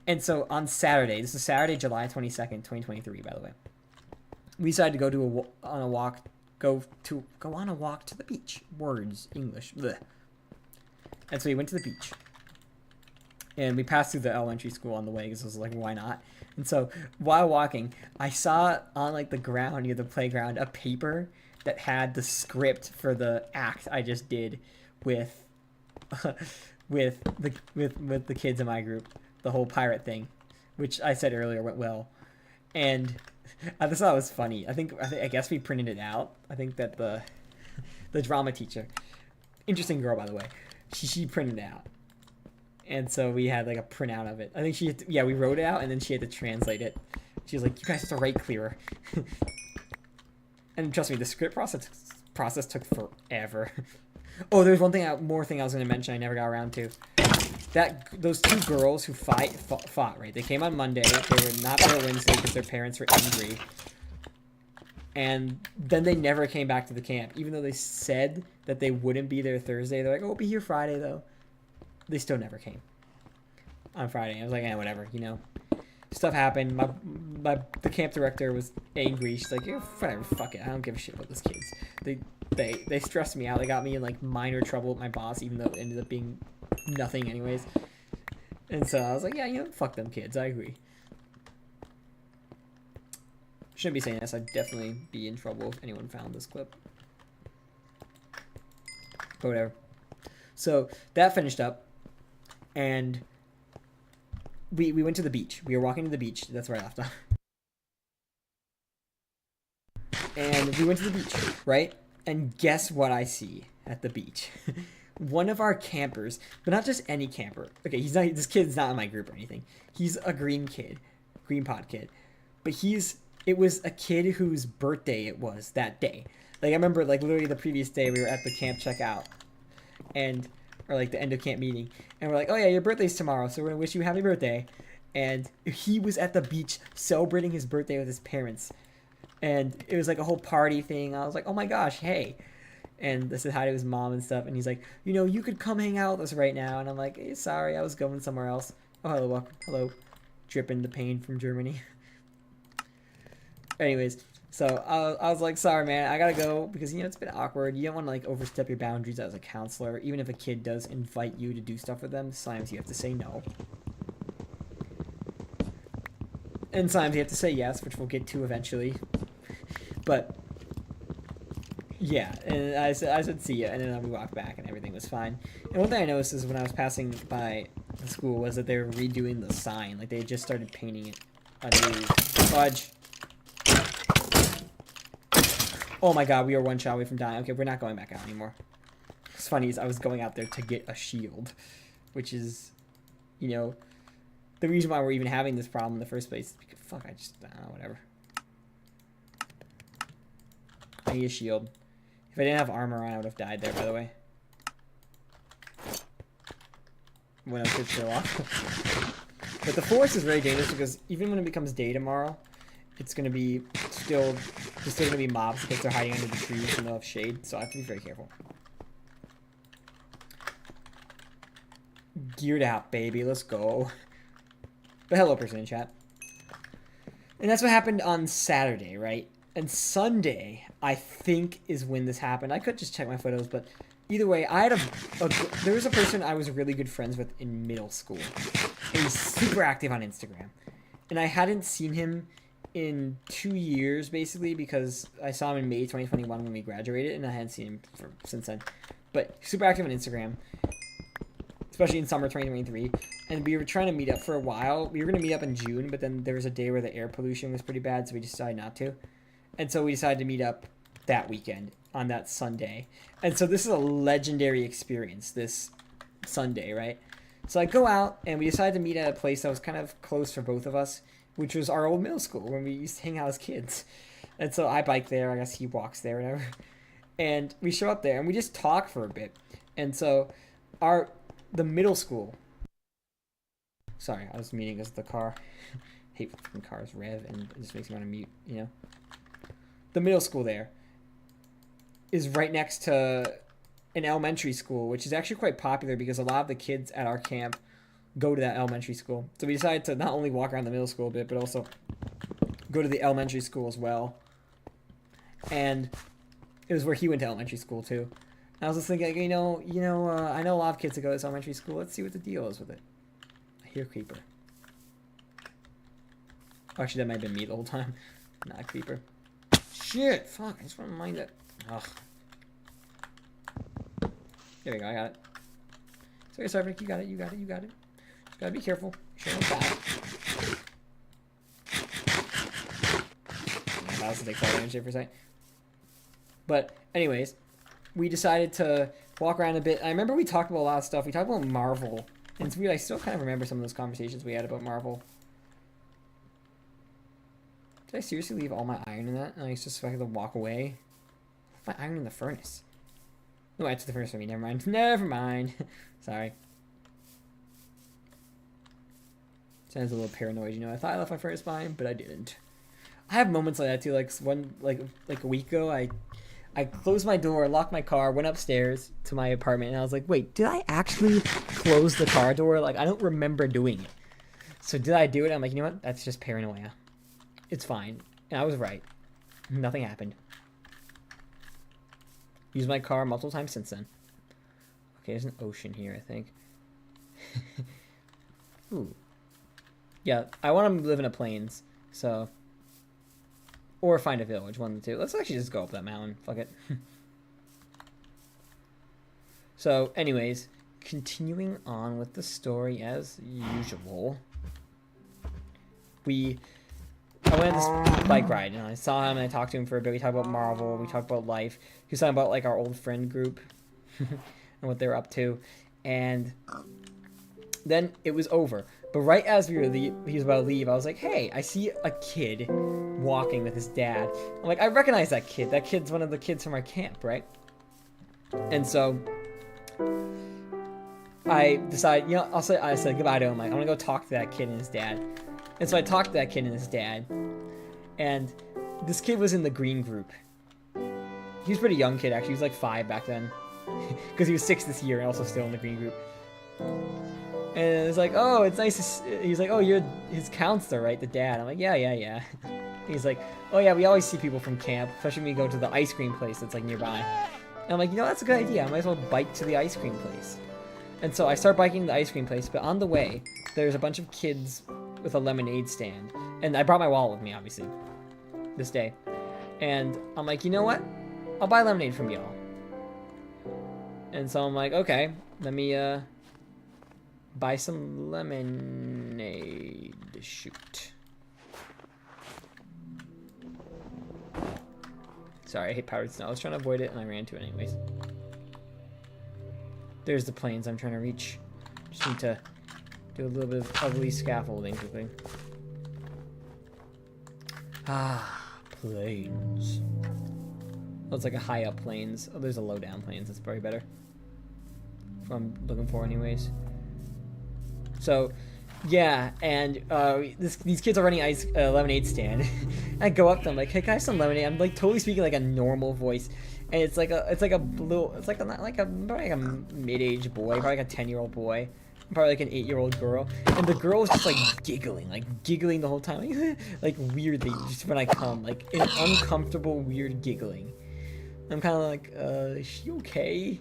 And so on Saturday, this is Saturday, July 22nd, 2023, by the way, we decided to go on a walk to the beach. Words, English. Blech. And so we went to the beach. And we passed through the elementary school on the way because I was like, why not? And so while walking, I saw on like the ground near the playground a paper that had the script for the act I just did with with the kids in my group, the whole pirate thing, which I said earlier went well. And I just thought it was funny. I guess we printed it out. I think that the drama teacher, interesting girl by the way, she printed it out. And so we had like a printout of it. I think we wrote it out and then she had to translate it. She was like, you guys have to write clearer. And trust me, the script process took forever. Oh, there's more thing I was going to mention I never got around to. Those two girls who fought, right? They came on Monday. They were not there Wednesday because their parents were angry. And then they never came back to the camp. Even though they said that they wouldn't be there Thursday. They're like, oh, we'll be here Friday, though. They still never came on Friday. I was like, whatever, Stuff happened. The camp director was angry. She's like, whatever, fuck it. I don't give a shit about those kids. They stressed me out. They got me in like minor trouble with my boss, even though it ended up being nothing anyways. And so I was like, yeah, fuck them kids. I agree. Shouldn't be saying this. I'd definitely be in trouble if anyone found this clip. But whatever. So that finished up. And we went to the beach. We were walking to the beach. That's where I left off. And we went to the beach, right? And guess what I see at the beach? One of our campers, but not just any camper. Okay, this kid's not in my group or anything. He's a green pod kid. But it was a kid whose birthday it was that day. Like I remember like literally the previous day we were at the camp checkout. Or like the end of camp meeting, and we're like, oh yeah, your birthday's tomorrow, so we're gonna wish you a happy birthday. And he was at the beach celebrating his birthday with his parents, and it was like a whole party thing. I was like, oh my gosh, hey. And I said hi to his mom and stuff, and he's like, you could come hang out with us right now. And I'm like, hey, sorry, I was going somewhere else. Oh, hello, welcome. Hello, dripping the pain from Germany. Anyways, so I was like, sorry, man, I gotta go because, it's been awkward. You don't want to, like, overstep your boundaries as a counselor. Even if a kid does invite you to do stuff with them, sometimes you have to say no. And sometimes you have to say yes, which we'll get to eventually. But, yeah, and I said see ya, and then we walked back, and everything was fine. And one thing I noticed is when I was passing by the school was that they were redoing the sign. Like, they had just started painting it a new fudge. Oh my god, we are one shot away from dying. Okay, we're not going back out anymore. What's funny is I was going out there to get a shield, which is, the reason why we're even having this problem in the first place is because, fuck, I don't know, whatever. I need a shield. If I didn't have armor on, I would have died there, by the way. When I was chill off. But the forest is very dangerous because even when it becomes day tomorrow, it's going to be there's still going to be mobs because they're hiding under the trees and they'll have shade, so I have to be very careful. Geared out, baby. Let's go. But hello, person in chat. And that's what happened on Saturday, right? And Sunday, I think, is when this happened. I could just check my photos, but either way, I had there was a person I was really good friends with in middle school. And he's super active on Instagram. And I hadn't seen him in 2 years, basically, because I saw him in May 2021 when we graduated, and I hadn't seen him since then. But super active on Instagram, especially in summer 2023. And we were trying to meet up for a while. We were going to meet up in June, but then there was a day where the air pollution was pretty bad, so we decided not to. And so we decided to meet up that weekend on that Sunday. And so this is a legendary experience, this Sunday, right? So I go out, and we decided to meet at a place that was kind of close for both of us, which was our old middle school when we used to hang out as kids. And so I bike there, I guess he walks there, whatever. And we show up there, and we just talk for a bit. And so the middle school... Sorry, I was muting because the car... I hate when cars rev, and it just makes me want to mute, you know? The middle school there is right next to an elementary school, which is actually quite popular because a lot of the kids at our camp go to that elementary school. So we decided to not only walk around the middle school a bit, but also go to the elementary school as well. And it was where he went to elementary school too. And I was just thinking, I know a lot of kids that go to this elementary school. Let's see what the deal is with it. I hear creeper. Oh, actually, that might have been me the whole time. Not a creeper. Shit! Fuck, I just want to mind it. Ugh. There we go, I got it. Sorry, Sarfnic, you got it. Just gotta be careful. Sure, that was to take fire damage there for a second. But, anyways, we decided to walk around a bit. I remember we talked about a lot of stuff. We talked about Marvel. And it's weird, I still kind of remember some of those conversations we had about Marvel. Did I seriously leave all my iron in that? And I just expected to walk away? My iron in the furnace. No, I took the furnace for me. Never mind. Never mind. Sorry. Sounds a little paranoid, I thought I left my furnace behind, but I didn't. I have moments like that too. Like a week ago, I closed my door, locked my car, went upstairs to my apartment, and I was like, wait, did I actually close the car door? Like, I don't remember doing it. So did I do it? I'm like, you know what? That's just paranoia. It's fine. And I was right. Nothing happened. Used my car multiple times since then. Okay, there's an ocean here, I think. Ooh. Yeah, I want to live in the plains, so... Or find a village, one of the two. Let's actually just go up that mountain. Fuck it. So, anyways, continuing on with the story as usual. I went on this bike ride, and I saw him, and I talked to him for a bit. We talked about Marvel, we talked about life. He was talking about, like, our old friend group and what they were up to. And then it was over. But right as he was about to leave, I was like, hey, I see a kid walking with his dad. I'm like, I recognize that kid. That kid's one of the kids from our camp, right? And so I decided, I said goodbye to him. Like, I'm going to go talk to that kid and his dad. And so I talked to that kid and his dad. And this kid was in the green group. He was a pretty young kid, actually. He was like 5 back then. Because he was 6 this year and also still in the green group. And it's like, oh, it's nice to he's like, oh, you're his counselor, right? The dad. I'm like, yeah. He's like, oh, yeah, we always see people from camp, especially when we go to the ice cream place that's like nearby. And I'm like, that's a good idea. I might as well bike to the ice cream place. And so I start biking to the ice cream place, but on the way, there's a bunch of kids with a lemonade stand. And I brought my wallet with me, obviously, this day. And I'm like, you know what? I'll buy lemonade from y'all. And so I'm like, okay, let me buy some lemonade. Shoot. Sorry, I hate powdered snow. I was trying to avoid it and I ran into it anyways. There's the plains I'm trying to reach. Just need to do a little bit of ugly scaffolding quickly. Ah, plains. Oh, it's like a high up plains. Oh, there's a low down plains. That's probably better. That's what I'm looking for anyways. So, yeah, and these kids are running a lemonade stand. I go up to them like, hey, can I have some lemonade? I'm like totally speaking like a normal voice, and it's like a mid-aged boy, probably like a 10-year-old boy, probably like an 8-year-old girl, and the girl is just like giggling the whole time, like weirdly, just when I come, like an uncomfortable, weird giggling. I'm kind of like, is she okay?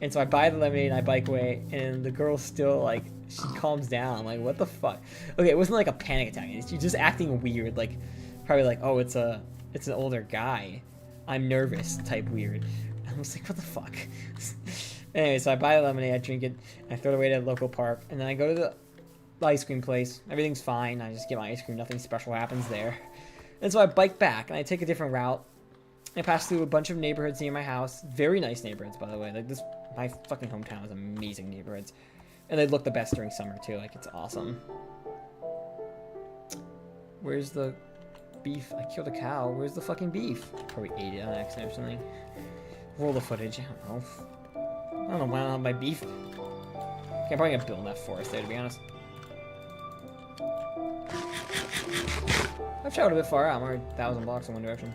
And so I buy the lemonade and I bike away, and the girl's still like, she calms down. I'm like, what the fuck? Okay, it wasn't like a panic attack. She's just acting weird, like probably like, oh, it's an older guy. I'm nervous type weird. I was like, what the fuck? Anyway, so I buy the lemonade, I drink it, I throw it away to the local park, and then I go to the ice cream place. Everything's fine. I just get my ice cream. Nothing special happens there. And so I bike back, and I take a different route. I pass through a bunch of neighborhoods near my house. Very nice neighborhoods, by the way. Like, my fucking hometown is amazing neighborhoods. And they look the best during summer, too. Like, it's awesome. Where's the beef? I killed a cow. Where's the fucking beef? Probably ate it on accident or something. Roll the footage. I don't know. I don't know why I don't have my beef. Okay, I'm probably gonna build that forest there, to be honest. I've traveled a bit far out. I'm already 1,000 blocks in one direction.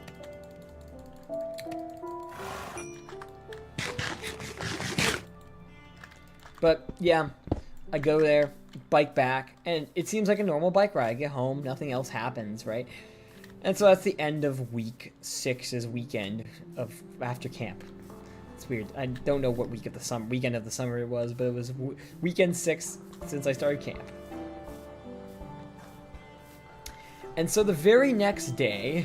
But, yeah, I go there, bike back, and it seems like a normal bike ride. I get home, nothing else happens, right? And so that's the end of week 6's weekend of after camp. It's weird. I don't know what weekend of the summer it was, but it was weekend 6 since I started camp. And so the very next day,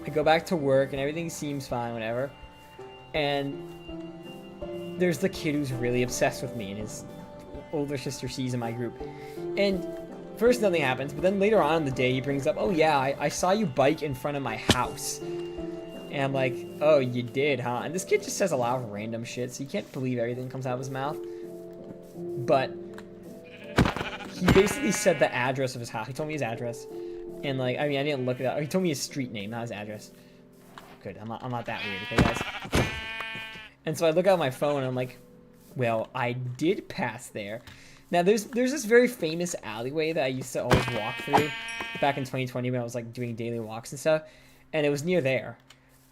I go back to work and everything seems fine, whatever. And there's the kid who's really obsessed with me, and his older sister sees in my group. And first nothing happens, but then later on in the day he brings up, oh yeah, I saw you bike in front of my house. And I'm like, oh, you did, huh? And this kid just says a lot of random shit, so you can't believe everything comes out of his mouth. But he basically said the address of his house. He told me his address. And like, I mean, I didn't look it up. He told me his street name, not his address. Good, I'm not that weird, okay guys? And so I look at my phone and I'm like, well, I did pass there. Now there's this very famous alleyway that I used to always walk through back in 2020 when I was like doing daily walks and stuff. And it was near there.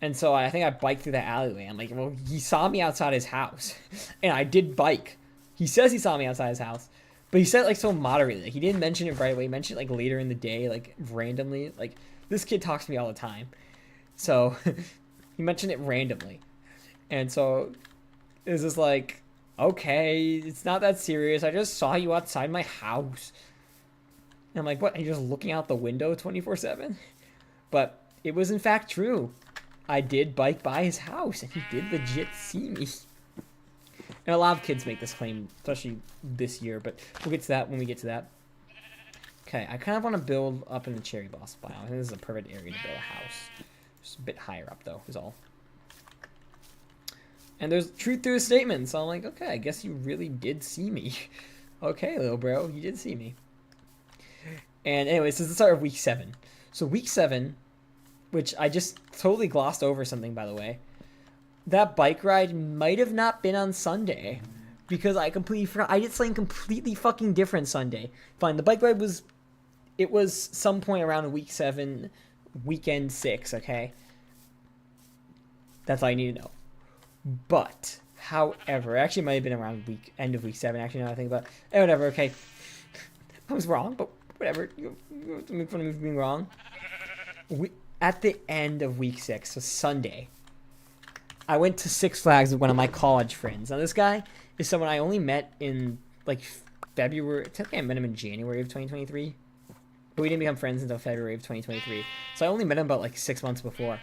And so I think I biked through that alleyway. I'm like, well, he saw me outside his house. And I did bike. He says he saw me outside his house. But he said it like so moderately. Like, he didn't mention it right away. He mentioned it like later in the day, like randomly. Like, this kid talks to me all the time. So he mentioned it randomly. And so it was just like, okay, it's not that serious. I just saw you outside my house. And I'm like, what? Are you just looking out the window 24/7? But it was in fact true. I did bike by his house, and he did legit see me. And a lot of kids make this claim, especially this year, but we'll get to that when we get to that. Okay, I kind of want to build up in the cherry blossom biome. I think this is a perfect area to build a house. Just a bit higher up, though, is all. And there's truth to his statement, so I'm like, okay, I guess you really did see me. Okay, little bro, you did see me. And anyways, this is the start of week 7. So week 7, which I just totally glossed over something, by the way. That bike ride might have not been on Sunday, because I completely forgot. I did something completely fucking different Sunday. Fine, the bike ride was some point around week 7, weekend 6, okay? That's all you need to know. But, however, actually it might have been around end of week 7, actually, now that I think about it. Whatever, okay. I was wrong, but whatever. You have to make fun of me for being wrong. At the end of week 6, so Sunday, I went to Six Flags with one of my college friends. Now, this guy is someone I only met in, like, February. Technically, I met him in January of 2023. But we didn't become friends until February of 2023. So I only met him about, like, 6 months before.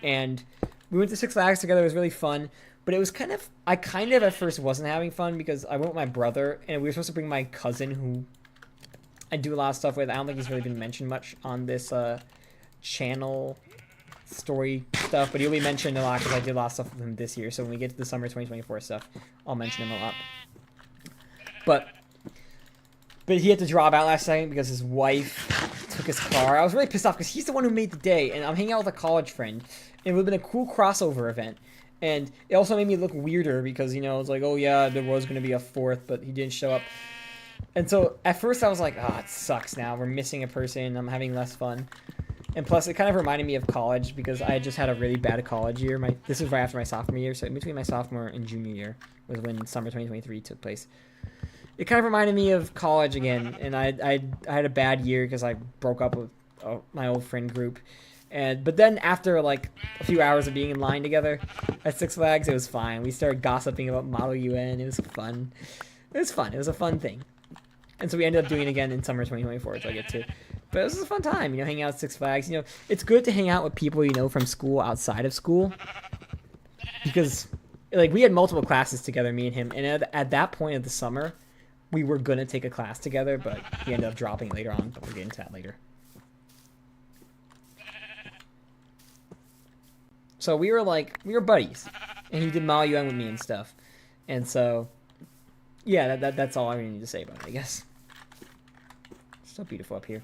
And we went to Six Flags together. It was really fun. But it was kind of... I kind of at first wasn't having fun because I went with my brother. And we were supposed to bring my cousin, who I do a lot of stuff with. I don't think he's really been mentioned much on this channel story stuff, but he'll be mentioned a lot because I did a lot of stuff with him this year. So when we get to the summer 2024 stuff, I'll mention him a lot. But he had to drop out last second because his wife took his car. I was really pissed off because he's the one who made the day, and I'm hanging out with a college friend. And it would have been a cool crossover event. And it also made me look weirder because, you know, it's like, oh yeah, there was going to be a 4th, but he didn't show up. And so at first I was like, oh, it sucks now. We're missing a person. I'm having less fun. And plus, it kind of reminded me of college because I had just had a really bad college year. This was right after my sophomore year, so in between my sophomore and junior year was when summer 2023 took place. It kind of reminded me of college again, and I had a bad year because I broke up with my old friend group. But then after like a few hours of being in line together at Six Flags, it was fine. We started gossiping about Model UN. It was fun. It was fun. It was a fun thing. And so we ended up doing it again in summer 2024, which I'll get to. But it was a fun time, hanging out at Six Flags. It's good to hang out with people from school outside of school. Because, like, we had multiple classes together, me and him. And at that point of the summer, we were going to take a class together, but we ended up dropping it later on. But we'll get into that later. So we were buddies. And he did Model UN with me and stuff. And so, yeah, that's all I really need to say about it, I guess. It's so beautiful up here.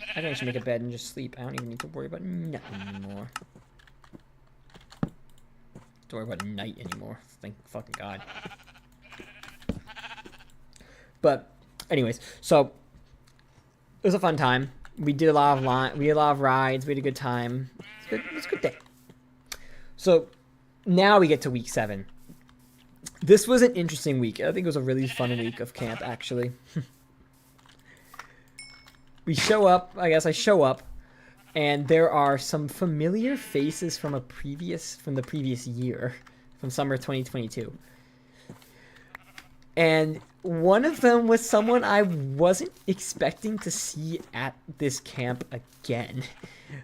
I think I should make a bed and just sleep. I don't even need to worry about nothing anymore. Don't worry about night anymore. Thank fucking God. But, anyways, so it was a fun time. We did a lot of rides. We had a good time. It was a good day. So now we get to week 7. This was an interesting week. I think it was a really fun week of camp, actually. We show up. I guess I show up, and there are some familiar faces from the previous year, from summer 2022. And one of them was someone I wasn't expecting to see at this camp again.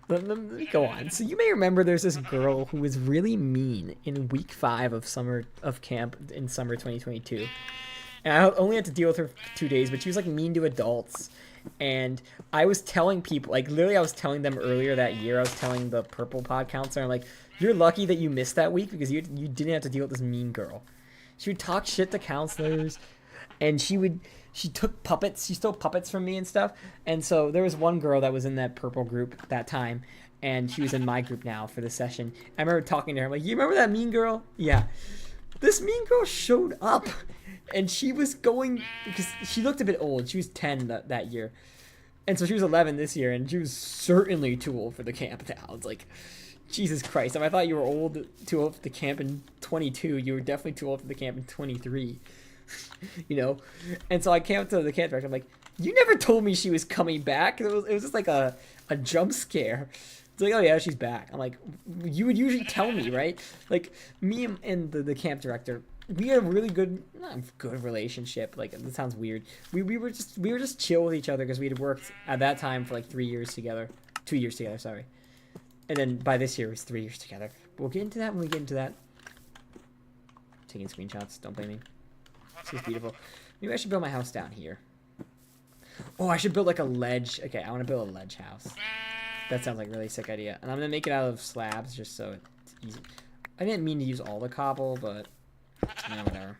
Let me go on. So you may remember there's this girl who was really mean in week 5 of camp in summer 2022. And I only had to deal with her for 2 days, but she was like mean to adults. And I was telling people, like literally I was telling them earlier that year, I was telling the Purple Pod counselor, I'm like, you're lucky that you missed that week because you didn't have to deal with this mean girl. She would talk shit to counselors, and she took puppets, she stole puppets from me and stuff. And so there was one girl that was in that Purple group that time, and she was in my group now for the session. I remember talking to her, I'm like, you remember that mean girl? Yeah. This mean girl showed up. And she was going, because she looked a bit old. She was 10 that year. And so she was 11 this year, and she was certainly too old for the camp now. It's like, Jesus Christ. If I thought you were too old for the camp in 22, you were definitely too old for the camp in 23. And so I came up to the camp director. I'm like, you never told me she was coming back. It was just like a jump scare. It's like, oh yeah, she's back. I'm like, you would usually tell me, right? Like, me and the camp director, we had a really good relationship. Like, that sounds weird. We were just chill with each other because we had worked at that time for like 2 years together, sorry. And then by this year it was 3 years together. But we'll get into that when we get into that. Taking screenshots, don't blame me. This is beautiful. Maybe I should build my house down here. Oh, I should build like a ledge. Okay, I want to build a ledge house. That sounds like a really sick idea. And I'm gonna make it out of slabs just so it's easy. I didn't mean to use all the cobble, but whatever.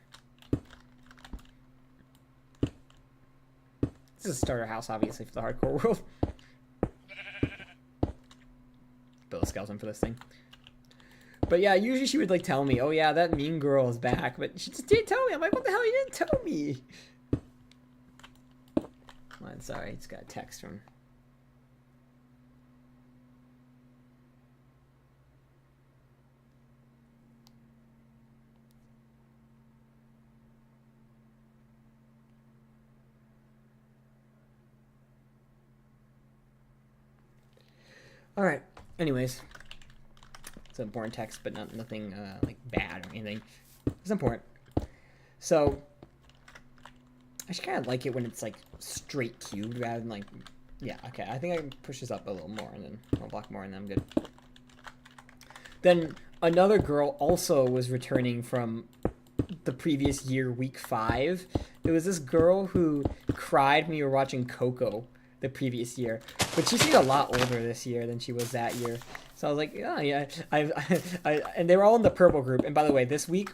This is a starter house, obviously, for the hardcore world. Build a skeleton for this thing. But yeah, usually she would like tell me, oh yeah, that mean girl is back, but she just didn't tell me. I'm like, what the hell, you didn't tell me? Come on, sorry, it's got a text from... All right. Anyways, it's an important text, but nothing like bad or anything. It's important. So I should kind of like it when it's like straight cubed rather than like, yeah. Okay, I think I can push this up a little more and then one block more, and then I'm good. Then another girl also was returning from the previous year, week 5. It was this girl who cried when we were watching Coco the previous year, but she seemed a lot older this year than she was that year. So I was like, oh yeah, and they were all in the Purple group. And by the way, this week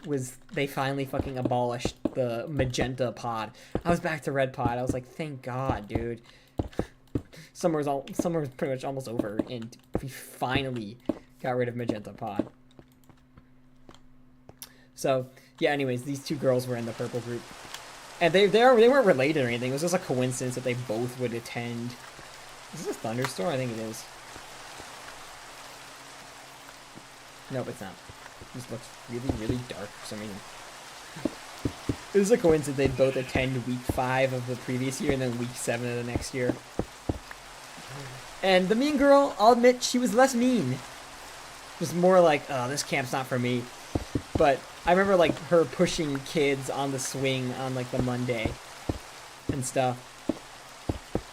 they finally fucking abolished the magenta pod. I was back to red pod. I was like, thank God, dude. Summer was pretty much almost over, and we finally got rid of magenta pod. So yeah, anyways, these 2 girls were in the Purple group. And they weren't related or anything. It was just a coincidence that they both would attend. Is this a thunderstorm? I think it is. Nope, it's not. It just looks really, really dark for some reason. It was a coincidence they'd both attend week 5 of the previous year and then week 7 of the next year. And the mean girl, I'll admit, she was less mean. Just more like, oh, this camp's not for me. But I remember like her pushing kids on the swing on like the Monday and stuff.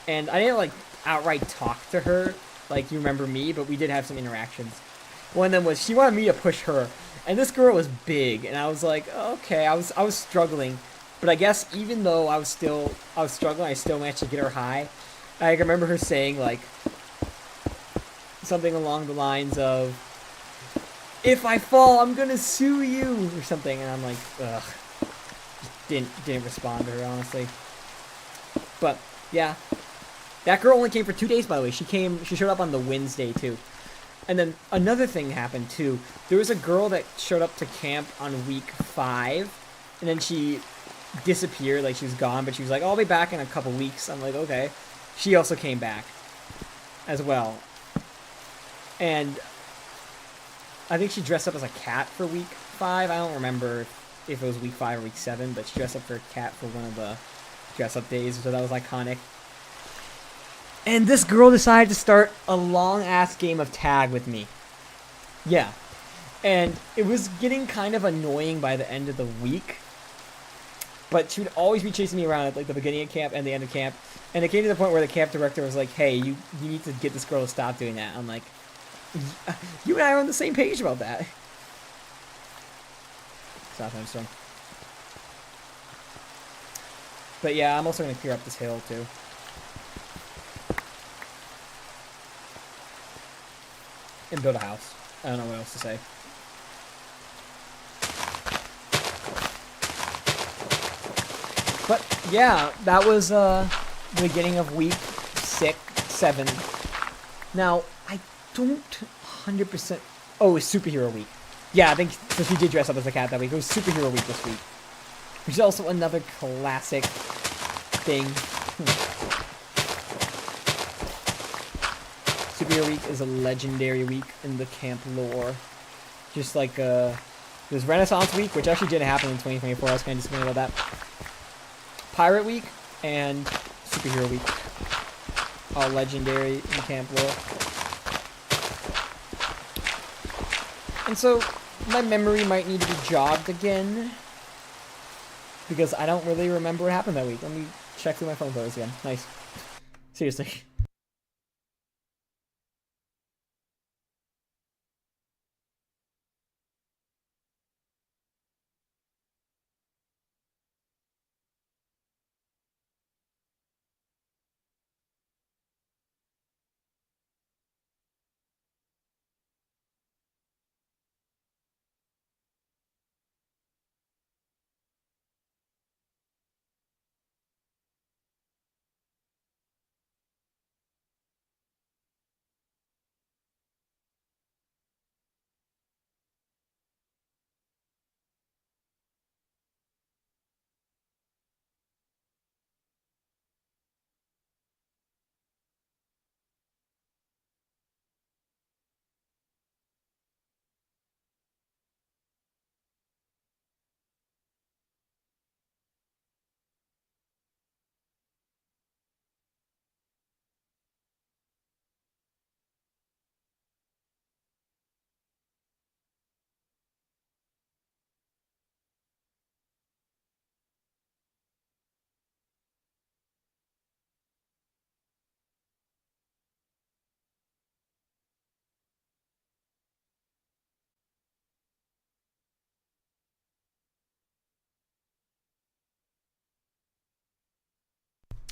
And I didn't like outright talk to her like you remember me, but we did have some interactions. One of them was she wanted me to push her, and this girl was big, and I was like, oh, okay, I was struggling, but I guess even though I was struggling, I still managed to get her high. I remember her saying like something along the lines of, "If I fall, I'm gonna sue you," or something, and I'm like, ugh. Just didn't respond to her, honestly. But yeah, that girl only came for 2 days, by the way. She showed up on the Wednesday too. And then another thing happened too. There was a girl that showed up to camp on week 5, and then she disappeared, like she was gone, but she was like, oh, I'll be back in a couple weeks. I'm like, okay. She also came back as well. And I think she dressed up as a cat for week 5. I don't remember if it was week 5 or week 7, but she dressed up for a cat for one of the dress-up days, so that was iconic. And this girl decided to start a long-ass game of tag with me. Yeah. And it was getting kind of annoying by the end of the week. But she would always be chasing me around at like the beginning of camp and the end of camp. And it came to the point where the camp director was like, hey, you need to get this girl to stop doing that. I'm like, you and I are on the same page about that. Stop, I'm strong. But yeah, I'm also going to clear up this hill too. And build a house. I don't know what else to say. But yeah, that was the beginning of week 7. Now, I don't 100%... Oh, it's superhero week. Yeah, I think so she did dress up as a cat that week. It was superhero week this week. Which is also another classic thing. Superhero week is a legendary week in the camp lore. Just like there's Renaissance week, which actually didn't happen in 2024. I was kind of disappointed about that. Pirate week and superhero week, all legendary in camp lore. And so my memory might need to be jogged again because I don't really remember what happened that week. Let me check through my phone photos again. Nice. Seriously.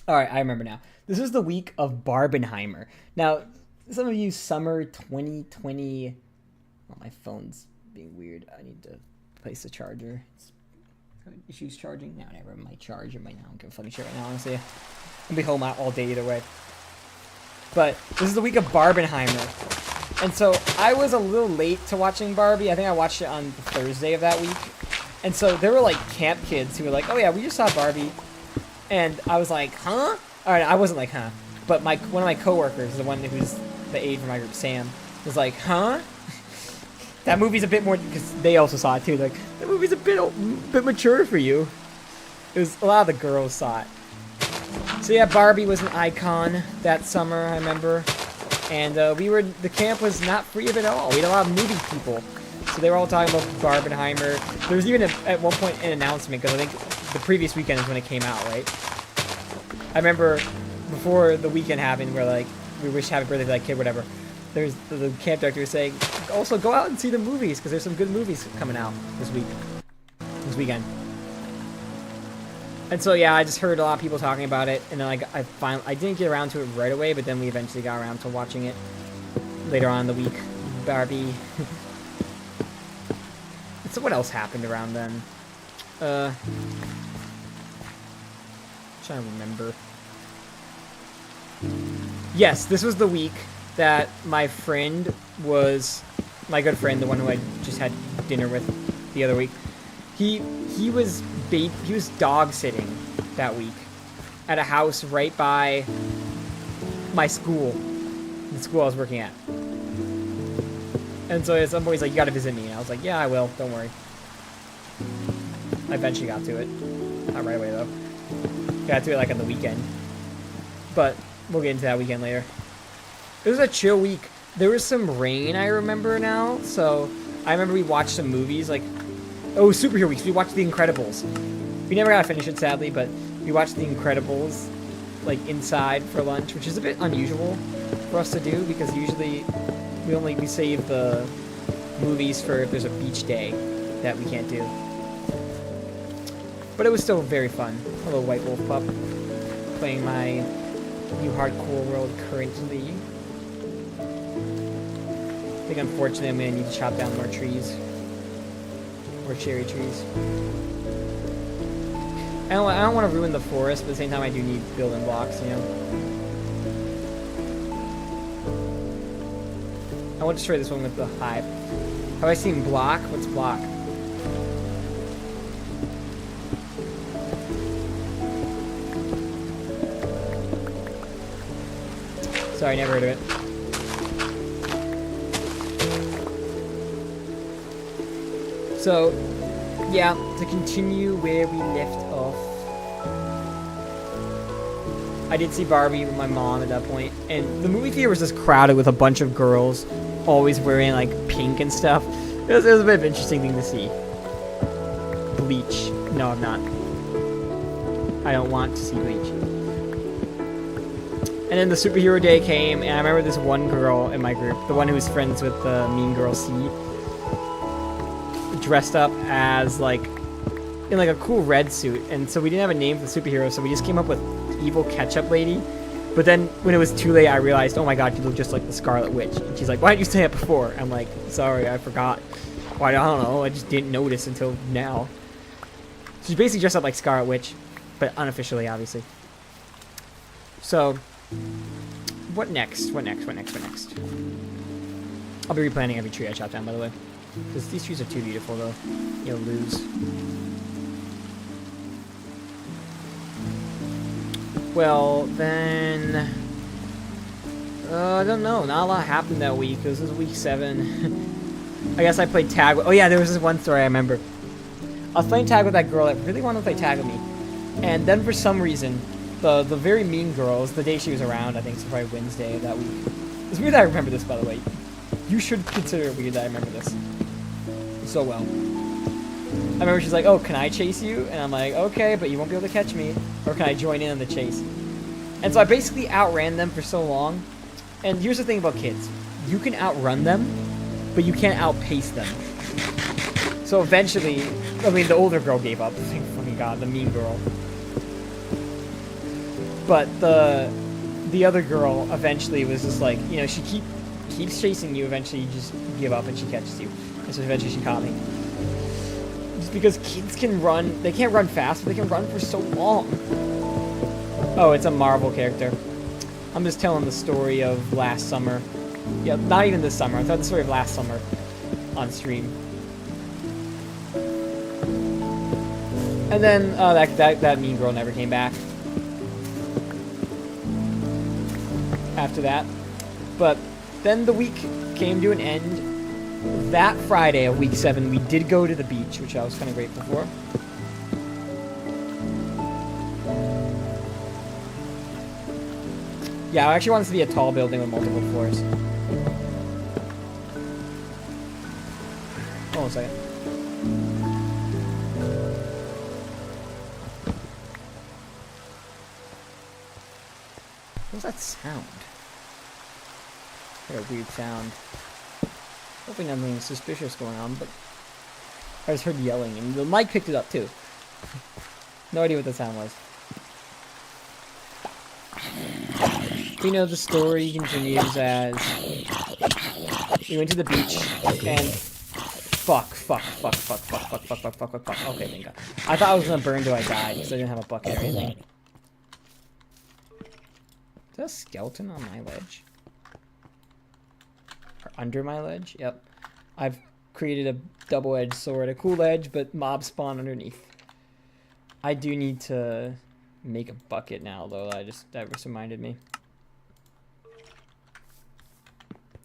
All right, I remember now. This is the week of Barbenheimer. Now, some of you summer 2020... Oh, my phone's being weird. I need to place the charger. It's having issues charging. No, never. My charger right now. I don't give a fucking shit right now, honestly. I'll be home all day either way. But this is the week of Barbenheimer. And so I was a little late to watching Barbie. I think I watched it on the Thursday of that week. And so there were like camp kids who were like, oh yeah, we just saw Barbie. And I was like, huh? Alright, I wasn't like, huh? But one of my coworkers, the one who's the aide for my group, Sam, was like, huh? That movie's a bit more, because they also saw it too. Like, that movie's a bit mature for you. It was, a lot of the girls saw it. So yeah, Barbie was an icon that summer, I remember. And the camp was not free of it at all. We had a lot of movie people. So they were all talking about Barbenheimer. There was even, at one point, an announcement, because I think the previous weekend is when it came out, right? I remember before the weekend happened, where, like, we wish happy birthday to that kid, whatever. There's the camp director saying, also go out and see the movies, because there's some good movies coming out this weekend. And so, yeah, I just heard a lot of people talking about it, and then, like, I didn't get around to it right away, but then we eventually got around to watching it later on in the week. Barbie. So what else happened around then? I'm trying to remember. Yes, this was the week that my friend was, my good friend, the one who I just had dinner with the other week. He was dog sitting that week at a house right by my school, the school I was working at. And so at some point he's like, you gotta visit me. And I was like, yeah, I will. Don't worry. I eventually got to it. Not right away, though. Got to it, like, on the weekend. But we'll get into that weekend later. It was a chill week. There was some rain, I remember now. So I remember we watched some movies, like... Oh, superhero weeks. We watched The Incredibles. We never got to finish it, sadly, but we watched The Incredibles, like, inside for lunch, which is a bit unusual for us to do, because usually... We save the movies for if there's a beach day that we can't do. But it was still very fun. A little white wolf pup playing my new hardcore world currently. I think unfortunately I'm gonna need to chop down more trees. More cherry trees. I don't want to ruin the forest, but at the same time I do need building blocks, you know. I want to destroy this one with the hive. Have I seen block? What's block? Sorry, never heard of it. So, yeah, to continue where we left off. I did see Barbie with my mom at that point, and the movie theater was just crowded with a bunch of girls, always wearing, like, pink and stuff. It was a bit of an interesting thing to see. Bleach. No, I'm not. I don't want to see Bleach. And then the superhero day came, and I remember this one girl in my group, the one who was friends with the mean girl C, dressed up as, like, in, like, a cool red suit. And so we didn't have a name for the superhero, so we just came up with Evil Ketchup Lady. But then when it was too late, I realized, oh my god, you look just like the Scarlet Witch. And she's like, why didn't you say it before? I'm like, sorry, I forgot. Why, I don't know, I just didn't notice until now. She's basically dressed up like Scarlet Witch, but unofficially, obviously. So, what next? What next? I'll be replanting every tree I chop down, by the way. Because these trees are too beautiful, though. You'll lose. Well, then... I don't know. Not a lot happened that week. This was week 7. I guess I played tag with... Oh, yeah, there was this one story I remember. I was playing tag with that girl that really wanted to play tag with me. And then for some reason, the very mean girl, it was the day she was around, I think it's probably Wednesday of that week. It's weird that I remember this, by the way. You should consider it weird that I remember this so well. I remember she's like, oh, can I chase you? And I'm like, okay, but you won't be able to catch me. Or can I join in on the chase? And so I basically outran them for so long. And here's the thing about kids. You can outrun them, but you can't outpace them. So eventually, I mean, the older girl gave up. Thank fucking God, the mean girl. But the other girl eventually was just like, you know, she keeps chasing you. Eventually, you just give up and she catches you. And so eventually she caught me. Just because kids can run, they can't run fast, but they can run for so long. Oh, it's a Marvel character. I'm just telling the story of last summer. Yeah, not even this summer. I thought the story of last summer on stream. And then that mean girl never came back after that. But then the week came to an end. That Friday of week 7, we did go to the beach, which I was kind of grateful for. Yeah, I actually want this to be a tall building with multiple floors. Hold on a second. What's that sound? I heard a weird sound. Hopefully nothing suspicious going on, but I just heard yelling, and the mic picked it up too. No idea what the sound was. You know, the story continues as we went to the beach and fuck. Okay, thank God. I thought I was gonna burn till I died because I didn't have a bucket or anything. Is that a skeleton on my ledge? Or under my ledge? Yep. I've created a double-edged sword, a cool edge, but mob spawn underneath. I do need to make a bucket now, though. That just reminded me.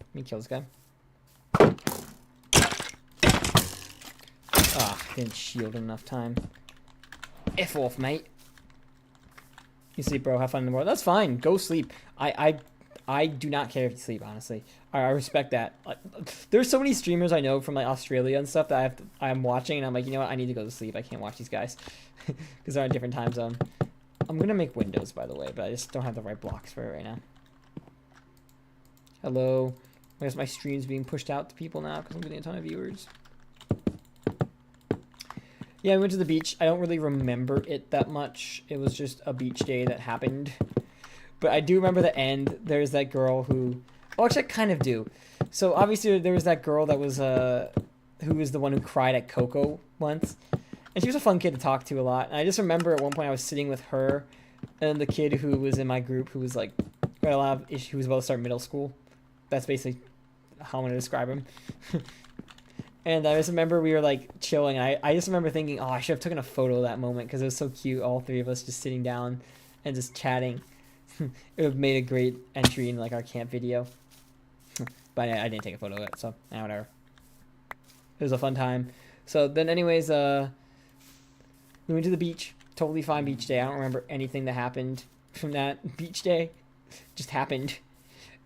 Let me kill this guy. Ah, didn't shield enough time. F off, mate. You sleep, bro. Have fun in the world. That's fine. Go sleep. I do not care if you sleep, honestly. I respect that. There's so many streamers I know from like Australia and stuff that I'm watching, and I'm like, you know what? I need to go to sleep. I can't watch these guys because they're on a different time zone. I'm gonna make windows, by the way, but I just don't have the right blocks for it right now. Hello. I guess my stream's being pushed out to people now because I'm getting a ton of viewers. Yeah, we went to the beach. I don't really remember it that much. It was just a beach day that happened. But I do remember the end. There's that girl who... Oh, actually, I kind of do. So, obviously, there was that girl that was... who was the one who cried at Coco once. And she was a fun kid to talk to a lot. And I just remember at one point I was sitting with her and the kid who was in my group who was, like, got a lot of issues. Who was about to start middle school. That's basically how I'm going to describe him. And I just remember we were, like, chilling. I just remember thinking, oh, I should have taken a photo of that moment because it was so cute, all three of us just sitting down and just chatting. It would have made a great entry in, like, our camp video. But I didn't take a photo of it, so whatever. It was a fun time. So then anyways, we went to the beach. Totally fine beach day. I don't remember anything that happened from that beach day. Just happened.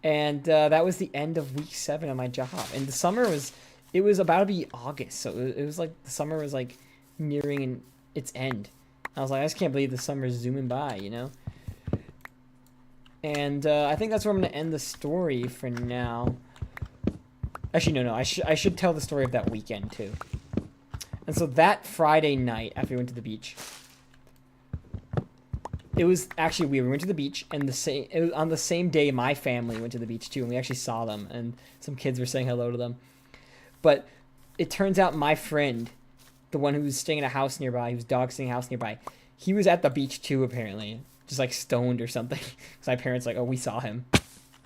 And that was the end of week 7 of my job. And the summer was... It was about to be August, so it was like the summer was like nearing its end. I was like, I just can't believe the summer's zooming by, you know? And I think that's where I'm going to end the story for now. Actually, no. I should tell the story of that weekend, too. And so that Friday night, after we went to the beach, it was actually weird. We went to the beach, and it was on the same day my family went to the beach, too, and we actually saw them, and some kids were saying hello to them. But it turns out my friend, the one who was staying in a house nearby, whose dog staying in a house nearby, he was at the beach too, apparently. Just like stoned or something. Because my parents like, oh, we saw him.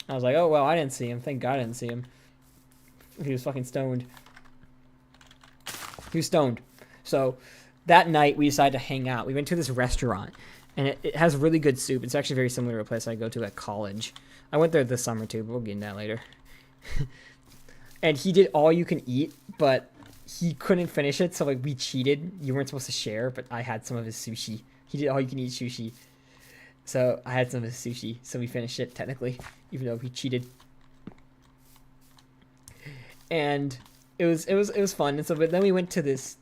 I was like, oh, well, I didn't see him. Thank God I didn't see him. He was fucking stoned. He was stoned. So that night we decided to hang out. We went to this restaurant. And it has really good soup. It's actually very similar to a place I go to at college. I went there this summer too, but we'll get into that later. And he did all you can eat, but he couldn't finish it, so like we cheated. You weren't supposed to share, but I had some of his sushi. He did all you can eat sushi. So I had some of his sushi, so we finished it technically, even though he cheated. And it was fun. And so but then we went to his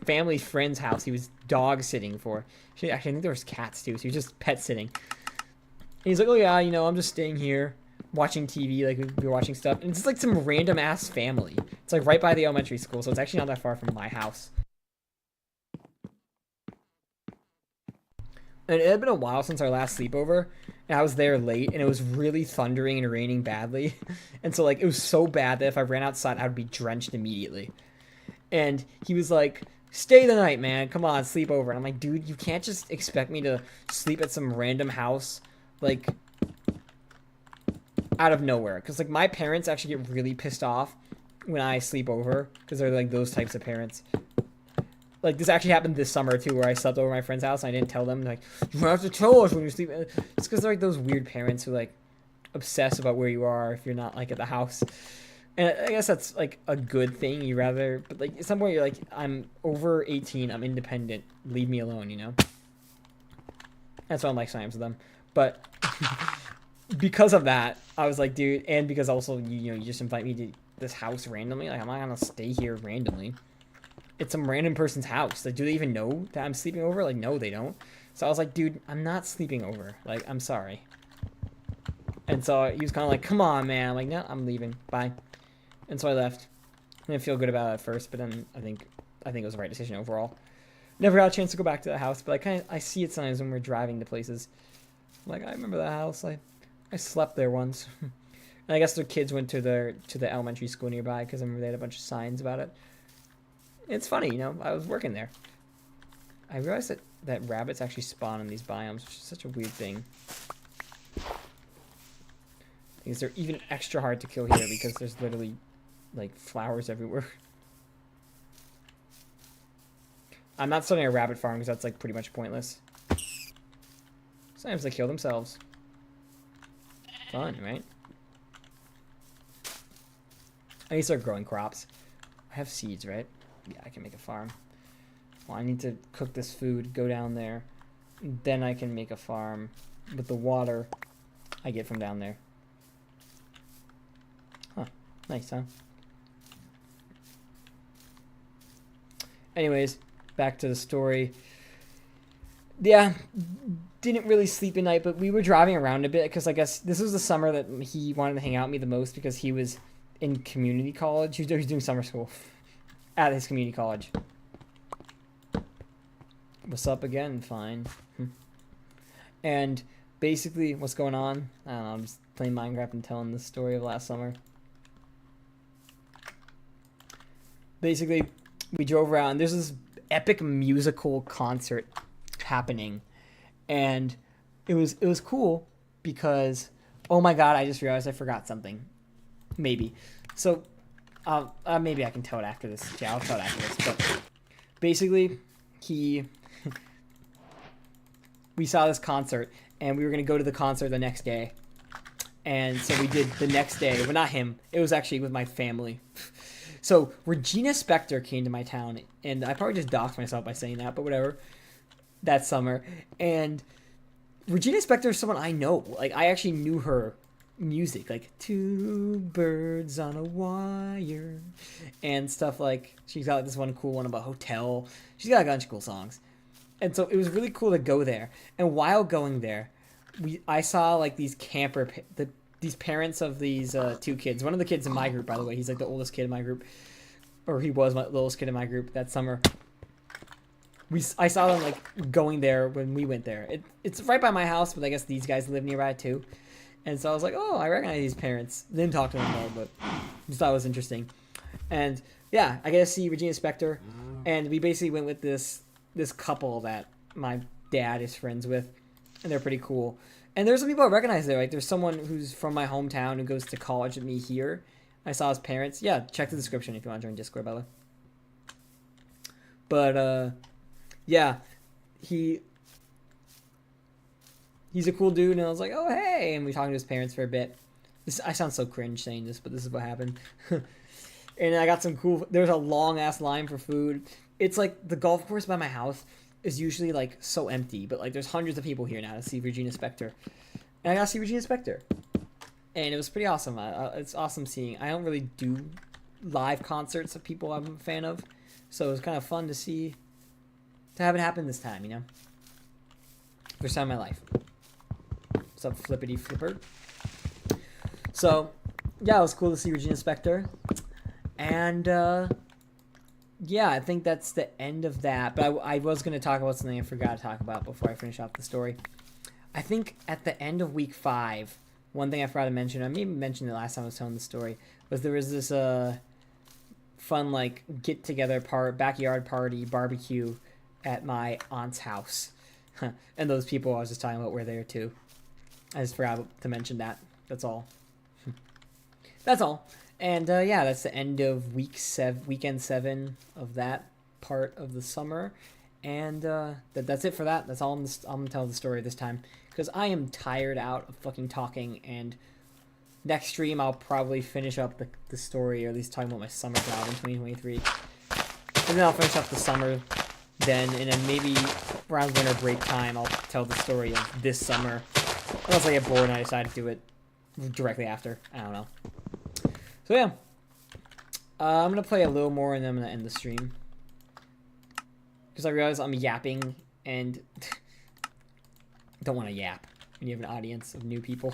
family friend's house. He was dog sitting for. Actually, I think there was cats too, so he was just pet sitting. And he's like, oh yeah, you know, I'm just staying here. Watching TV, like we were watching stuff, and it's like some random ass family. It's like right by the elementary school, so it's actually not that far from my house. And it had been a while since our last sleepover, and I was there late, and it was really thundering and raining badly, and so like it was so bad that if I ran outside, I would be drenched immediately. And he was like, "Stay the night, man. Come on, sleep over." And I'm like, "Dude, you can't just expect me to sleep at some random house, like." Out of nowhere, because like my parents actually get really pissed off when I sleep over, because they're like those types of parents. Like this actually happened this summer too, where I slept over at my friend's house and I didn't tell them, like, you have to tell us when you sleep. It's because they're like those weird parents who like obsess about where you are if you're not like at the house. And I guess that's like a good thing. You rather, but like at some point you're like, I'm over 18, I'm independent, leave me alone, you know. That's why I'm like sometimes with them, but. because of that, I was like, dude, and because also you just invite me to this house randomly. Like, I'm not gonna stay here randomly. It's some random person's house. Like, do they even know that I'm sleeping over? Like, no, they don't. So I was like, dude, I'm not sleeping over. Like, I'm sorry. And so he was kind of like, come on, man. I'm like, no, I'm leaving. Bye. And so I left. I didn't feel good about it at first, but then I think it was the right decision overall. Never got a chance to go back to the house, but I see it sometimes when we're driving to places. I'm like, I remember that house. I slept there once. And I guess their kids went to the elementary school nearby because I remember they had a bunch of signs about it. It's funny, you know, I was working there. I realized that rabbits actually spawn in these biomes, which is such a weird thing. Because they're even extra hard to kill here because there's literally, like, flowers everywhere. I'm not starting a rabbit farm because that's, like, pretty much pointless. Sometimes they kill themselves. Fun, right? I need to start growing crops. I have seeds, right? Yeah, I can make a farm. Well, I need to cook this food, go down there. Then I can make a farm with the water I get from down there. Huh. Nice, huh? Anyways, back to the story. Yeah, didn't really sleep at night, but we were driving around a bit because I guess this was the summer that he wanted to hang out with me the most because he was in community college. He was doing summer school at his community college. What's up again? Fine. And basically, what's going on? I don't know, I'm just playing Minecraft and telling the story of last summer. Basically, we drove around. There's this epic musical concert happening, and it was cool because, oh my god, I just realized I forgot something. Maybe. So, maybe I can tell it after this. Yeah, I'll tell it after this. But basically, we saw this concert, and we were going to go to the concert the next day. And so we did the next day. But not him. It was actually with my family. So Regina Spektor came to my town, and I probably just doxed myself by saying that, but whatever. That summer. And Regina Spektor is someone I know. Like, I actually knew her music. Like, Two Birds on a Wire. And stuff like, she's got like this one cool one about Hotel. She's got a bunch of cool songs. And so it was really cool to go there. And while going there, I saw like these these parents of these two kids. One of the kids in my group, by the way, he's like the oldest kid in my group, or he was the oldest kid in my group that summer. I saw them like going there when we went there. It's right by my house, but I guess these guys live nearby too. And so I was like, oh, I recognize these parents. Didn't talk to them though, but just thought it was interesting. And yeah, I got to see Regina Spektor, and we basically went with this couple that my dad is friends with, and they're pretty cool. And there's some people I recognize there. Like, there's someone who's from my hometown who goes to college with me here. I saw his parents. Yeah, check the description if you want to join Discord, by the way. But, yeah, he's a cool dude, and I was like, oh, hey, and we talked to his parents for a bit. I sound so cringe saying this, but this is what happened. And I got some cool, there's a long-ass line for food. It's like the golf course by my house is usually like so empty, but like there's hundreds of people here now to see Regina Spektor, and I got to see Regina Spektor, and it was pretty awesome. It's awesome seeing. I don't really do live concerts of people I'm a fan of, so it was kind of fun to have it happen this time, you know. First time in my life. What's up, Flippity Flipper? So yeah, it was cool to see Regina Spektor, and yeah, I think that's the end of that. But I was going to talk about something I forgot to talk about before I finish off the story. I think at the end of week 5, one thing I forgot to mention, I maybe mentioned it last time I was telling the story, was there was this fun like get-together backyard party, barbecue at my aunt's house. And those people I was just talking about were there too. I just forgot to mention that. That's all. That's all. And yeah, that's the end of weekend 7 of that part of the summer, and that's it for that. That's all I'm gonna tell the story this time because I am tired out of fucking talking. And next stream I'll probably finish up the story, or at least talking about my summer job in 2023, and then I'll finish up the summer. Then and then maybe around winter break time I'll tell the story of this summer Unless I get bored and I decide to do it directly after. I don't know. So yeah. I'm going to play a little more and then I'm going to end the stream. Because I realize I'm yapping and don't want to yap when you have an audience of new people.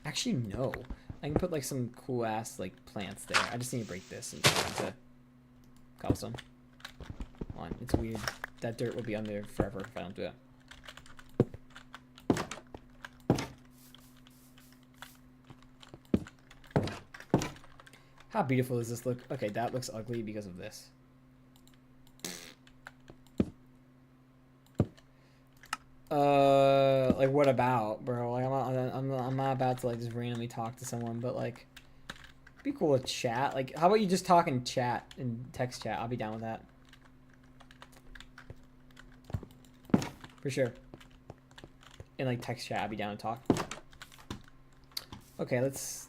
Actually, no. I can put like some cool ass like plants there. I just need to break this and turn it into cobblestone. Come on, it's weird. That dirt will be on there forever if I don't do it. How beautiful does this look? Okay, that looks ugly because of this. Like what about, bro? Like I'm not about to like just randomly talk to someone, but like, it'd be cool to chat. Like, how about you just talk in chat, in text chat? I'll be down with that. For sure. In like text chat, I'll be down to talk. Okay, let's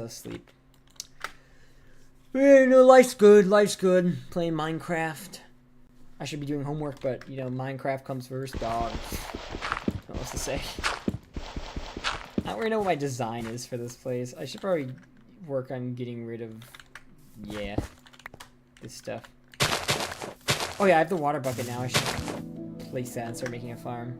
sleep. Yeah, no, life's good. Life's good. Playing Minecraft. I should be doing homework, but you know, Minecraft comes first, dog. I don't know what else to say. I don't really know what my design is for this place. I should probably work on getting rid of, yeah, this stuff. Oh yeah, I have the water bucket now. I should place that and start making a farm.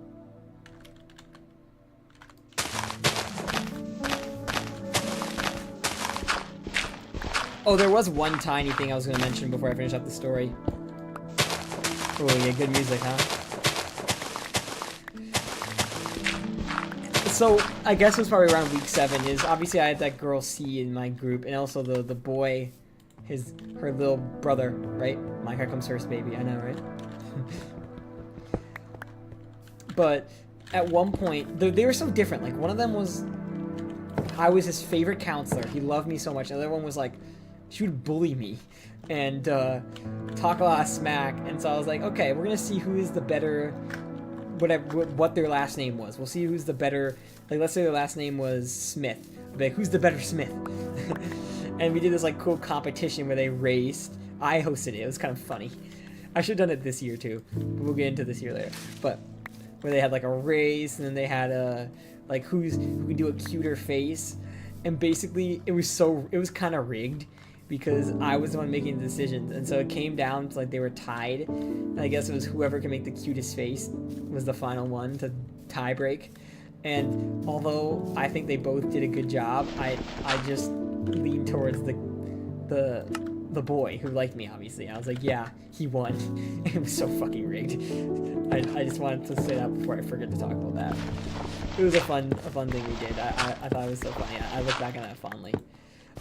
Oh, there was one tiny thing I was going to mention before I finish up the story. Oh, yeah, good music, huh? So, I guess it was probably around week 7, is obviously I had that girl C in my group, and also the boy, her little brother, right? Minecraft comes first, baby, I know, right? But, at one point, they were so different. Like, one of them was, I was his favorite counselor, he loved me so much, and the other one was like, she would bully me and talk a lot of smack, and so I was like, okay, we're gonna see who is the better, what their last name was. We'll see who's the better, like let's say their last name was Smith. I'll be like, who's the better Smith? And we did this like cool competition where they raced. I hosted it. It was kind of funny. I should have done it this year too. We'll get into this year later. But where they had like a race, and then they had a like who could do a cuter face, and basically it was kind of rigged, because I was the one making the decisions, and so it came down to like they were tied, and I guess it was whoever could make the cutest face was the final one to tie break. And although I think they both did a good job, I just leaned towards the boy who liked me, obviously. I was like, yeah, he won. It was so fucking rigged. I just wanted to say that before I forget to talk about that. It was a fun thing we did. I thought it was so funny. I look back on that fondly.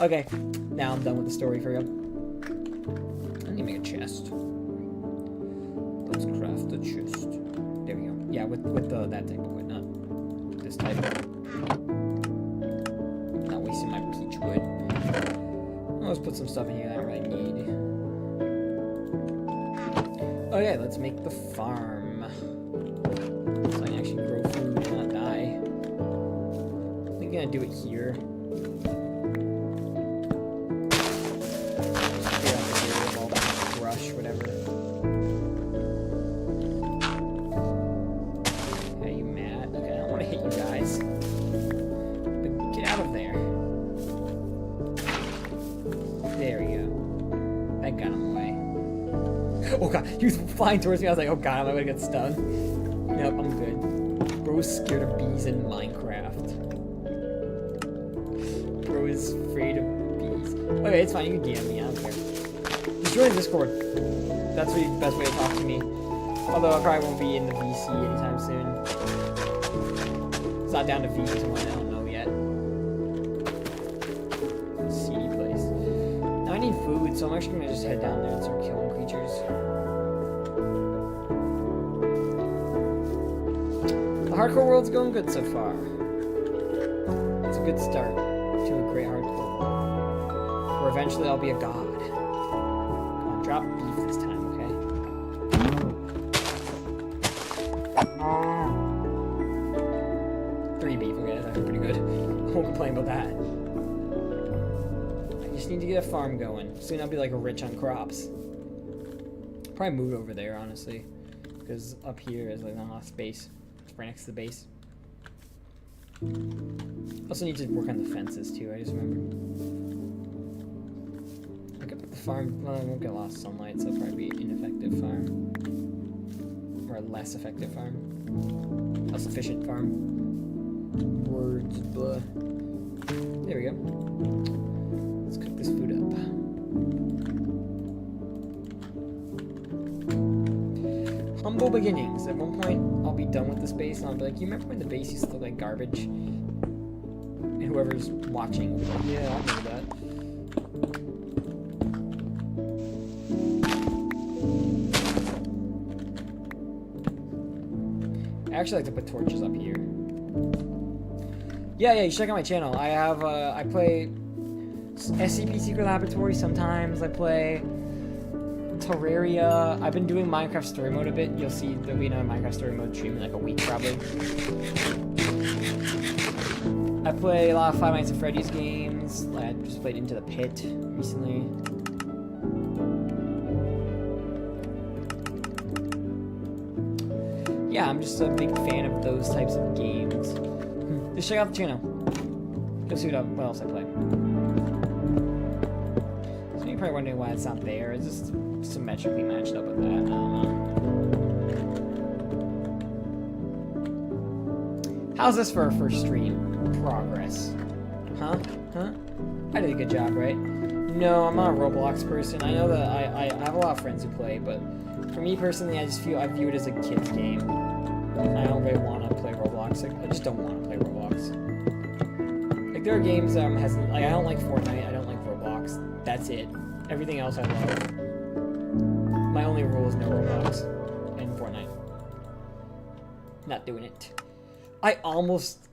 Okay, now I'm done with the story for real. I need to make a chest. Let's craft the chest. There we go. Yeah, with that type of wood, not this type. Not wasting my peach wood. Let's put some stuff in here that I really need. Okay, let's make the farm. So I can actually grow food and not die. I think I'm gonna do it here. Whatever. Are you mad? Okay, I don't want to hit you guys. But get out of there. There we go. That got him away. Oh god, he was flying towards me. I was like, oh god, am I gonna get stung? Nope, I'm good. Bro's scared of bees in Minecraft. Bro is afraid of bees. Okay, it's fine. You can DM me. I don't care. Join Discord. That's the best way to talk to me. Although I probably won't be in the VC anytime soon. It's not down to VC somewhere, I don't know yet. Seedy place. Now I need food, so I'm actually gonna just head down there and start killing creatures. The hardcore world's going good so far. It's a good start to a great hardcore world. Where eventually I'll be a god. Drop beef this time, okay? 3 beef, okay, that's pretty good. I won't complain about that. I just need to get a farm going. Soon I'll be like rich on crops. Probably move over there, honestly. because up here is like not a lot of space. It's right next to the base. Also need to work on the fences too, I just remembered. I could put the farm, well, I won't get a lot of sunlight, so it'll probably be an ineffective farm. Or a less effective farm. Less efficient farm. Words, blah. There we go. Let's cook this food up. Humble beginnings. At one point, I'll be done with this base, and I'll be like, you remember when the base used to look like garbage? And whoever's watching will be like, yeah, I remember that. I actually like to put torches up here. Yeah, you should check out my channel. I have, I play SCP Secret Laboratory sometimes. I play Terraria. I've been doing Minecraft Story Mode a bit. You'll see there'll be another Minecraft Story Mode stream in like a week probably. I play a lot of Five Nights at Freddy's games. I just played Into the Pit recently. Yeah, I'm just a big fan of those types of games. Just check out the channel. Go see what else I play. So you're probably wondering why it's not there. It's just symmetrically matched up with that. I don't know. How's this for a first stream? Progress. Huh? I did a good job, right? No, I'm not a Roblox person. I know that I have a lot of friends who play, but for me personally, I view it as a kid's game. I don't really want to play Roblox. I just don't want to play Roblox. Like, there are games that I'm hesitant. Like, I don't like Fortnite. I don't like Roblox. That's it. Everything else I love. My only rule is no Roblox and Fortnite. Not doing it. I almost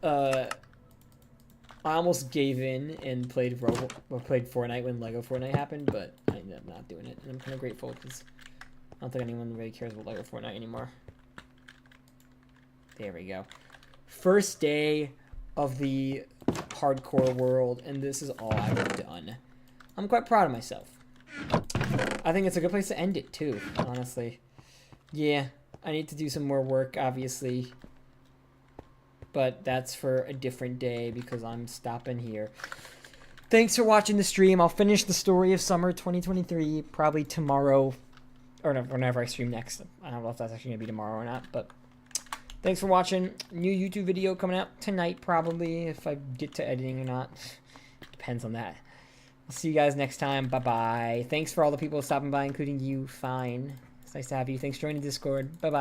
gave in and played Fortnite when Lego Fortnite happened, but I ended up not doing it, and I'm kind of grateful because I don't think anyone really cares about Lego Fortnite anymore. There we go. First day of the hardcore world, and this is all I've done. I'm quite proud of myself. I think it's a good place to end it, too, honestly. Yeah, I need to do some more work, obviously. But that's for a different day because I'm stopping here. Thanks for watching the stream. I'll finish the story of summer 2023 probably tomorrow. Or no, whenever I stream next. I don't know if that's actually going to be tomorrow or not, but... Thanks for watching. New YouTube video coming out tonight, probably, if I get to editing or not. Depends on that. I'll see you guys next time. Bye-bye. Thanks for all the people stopping by, including you. Fine. It's nice to have you. Thanks for joining Discord. Bye-bye.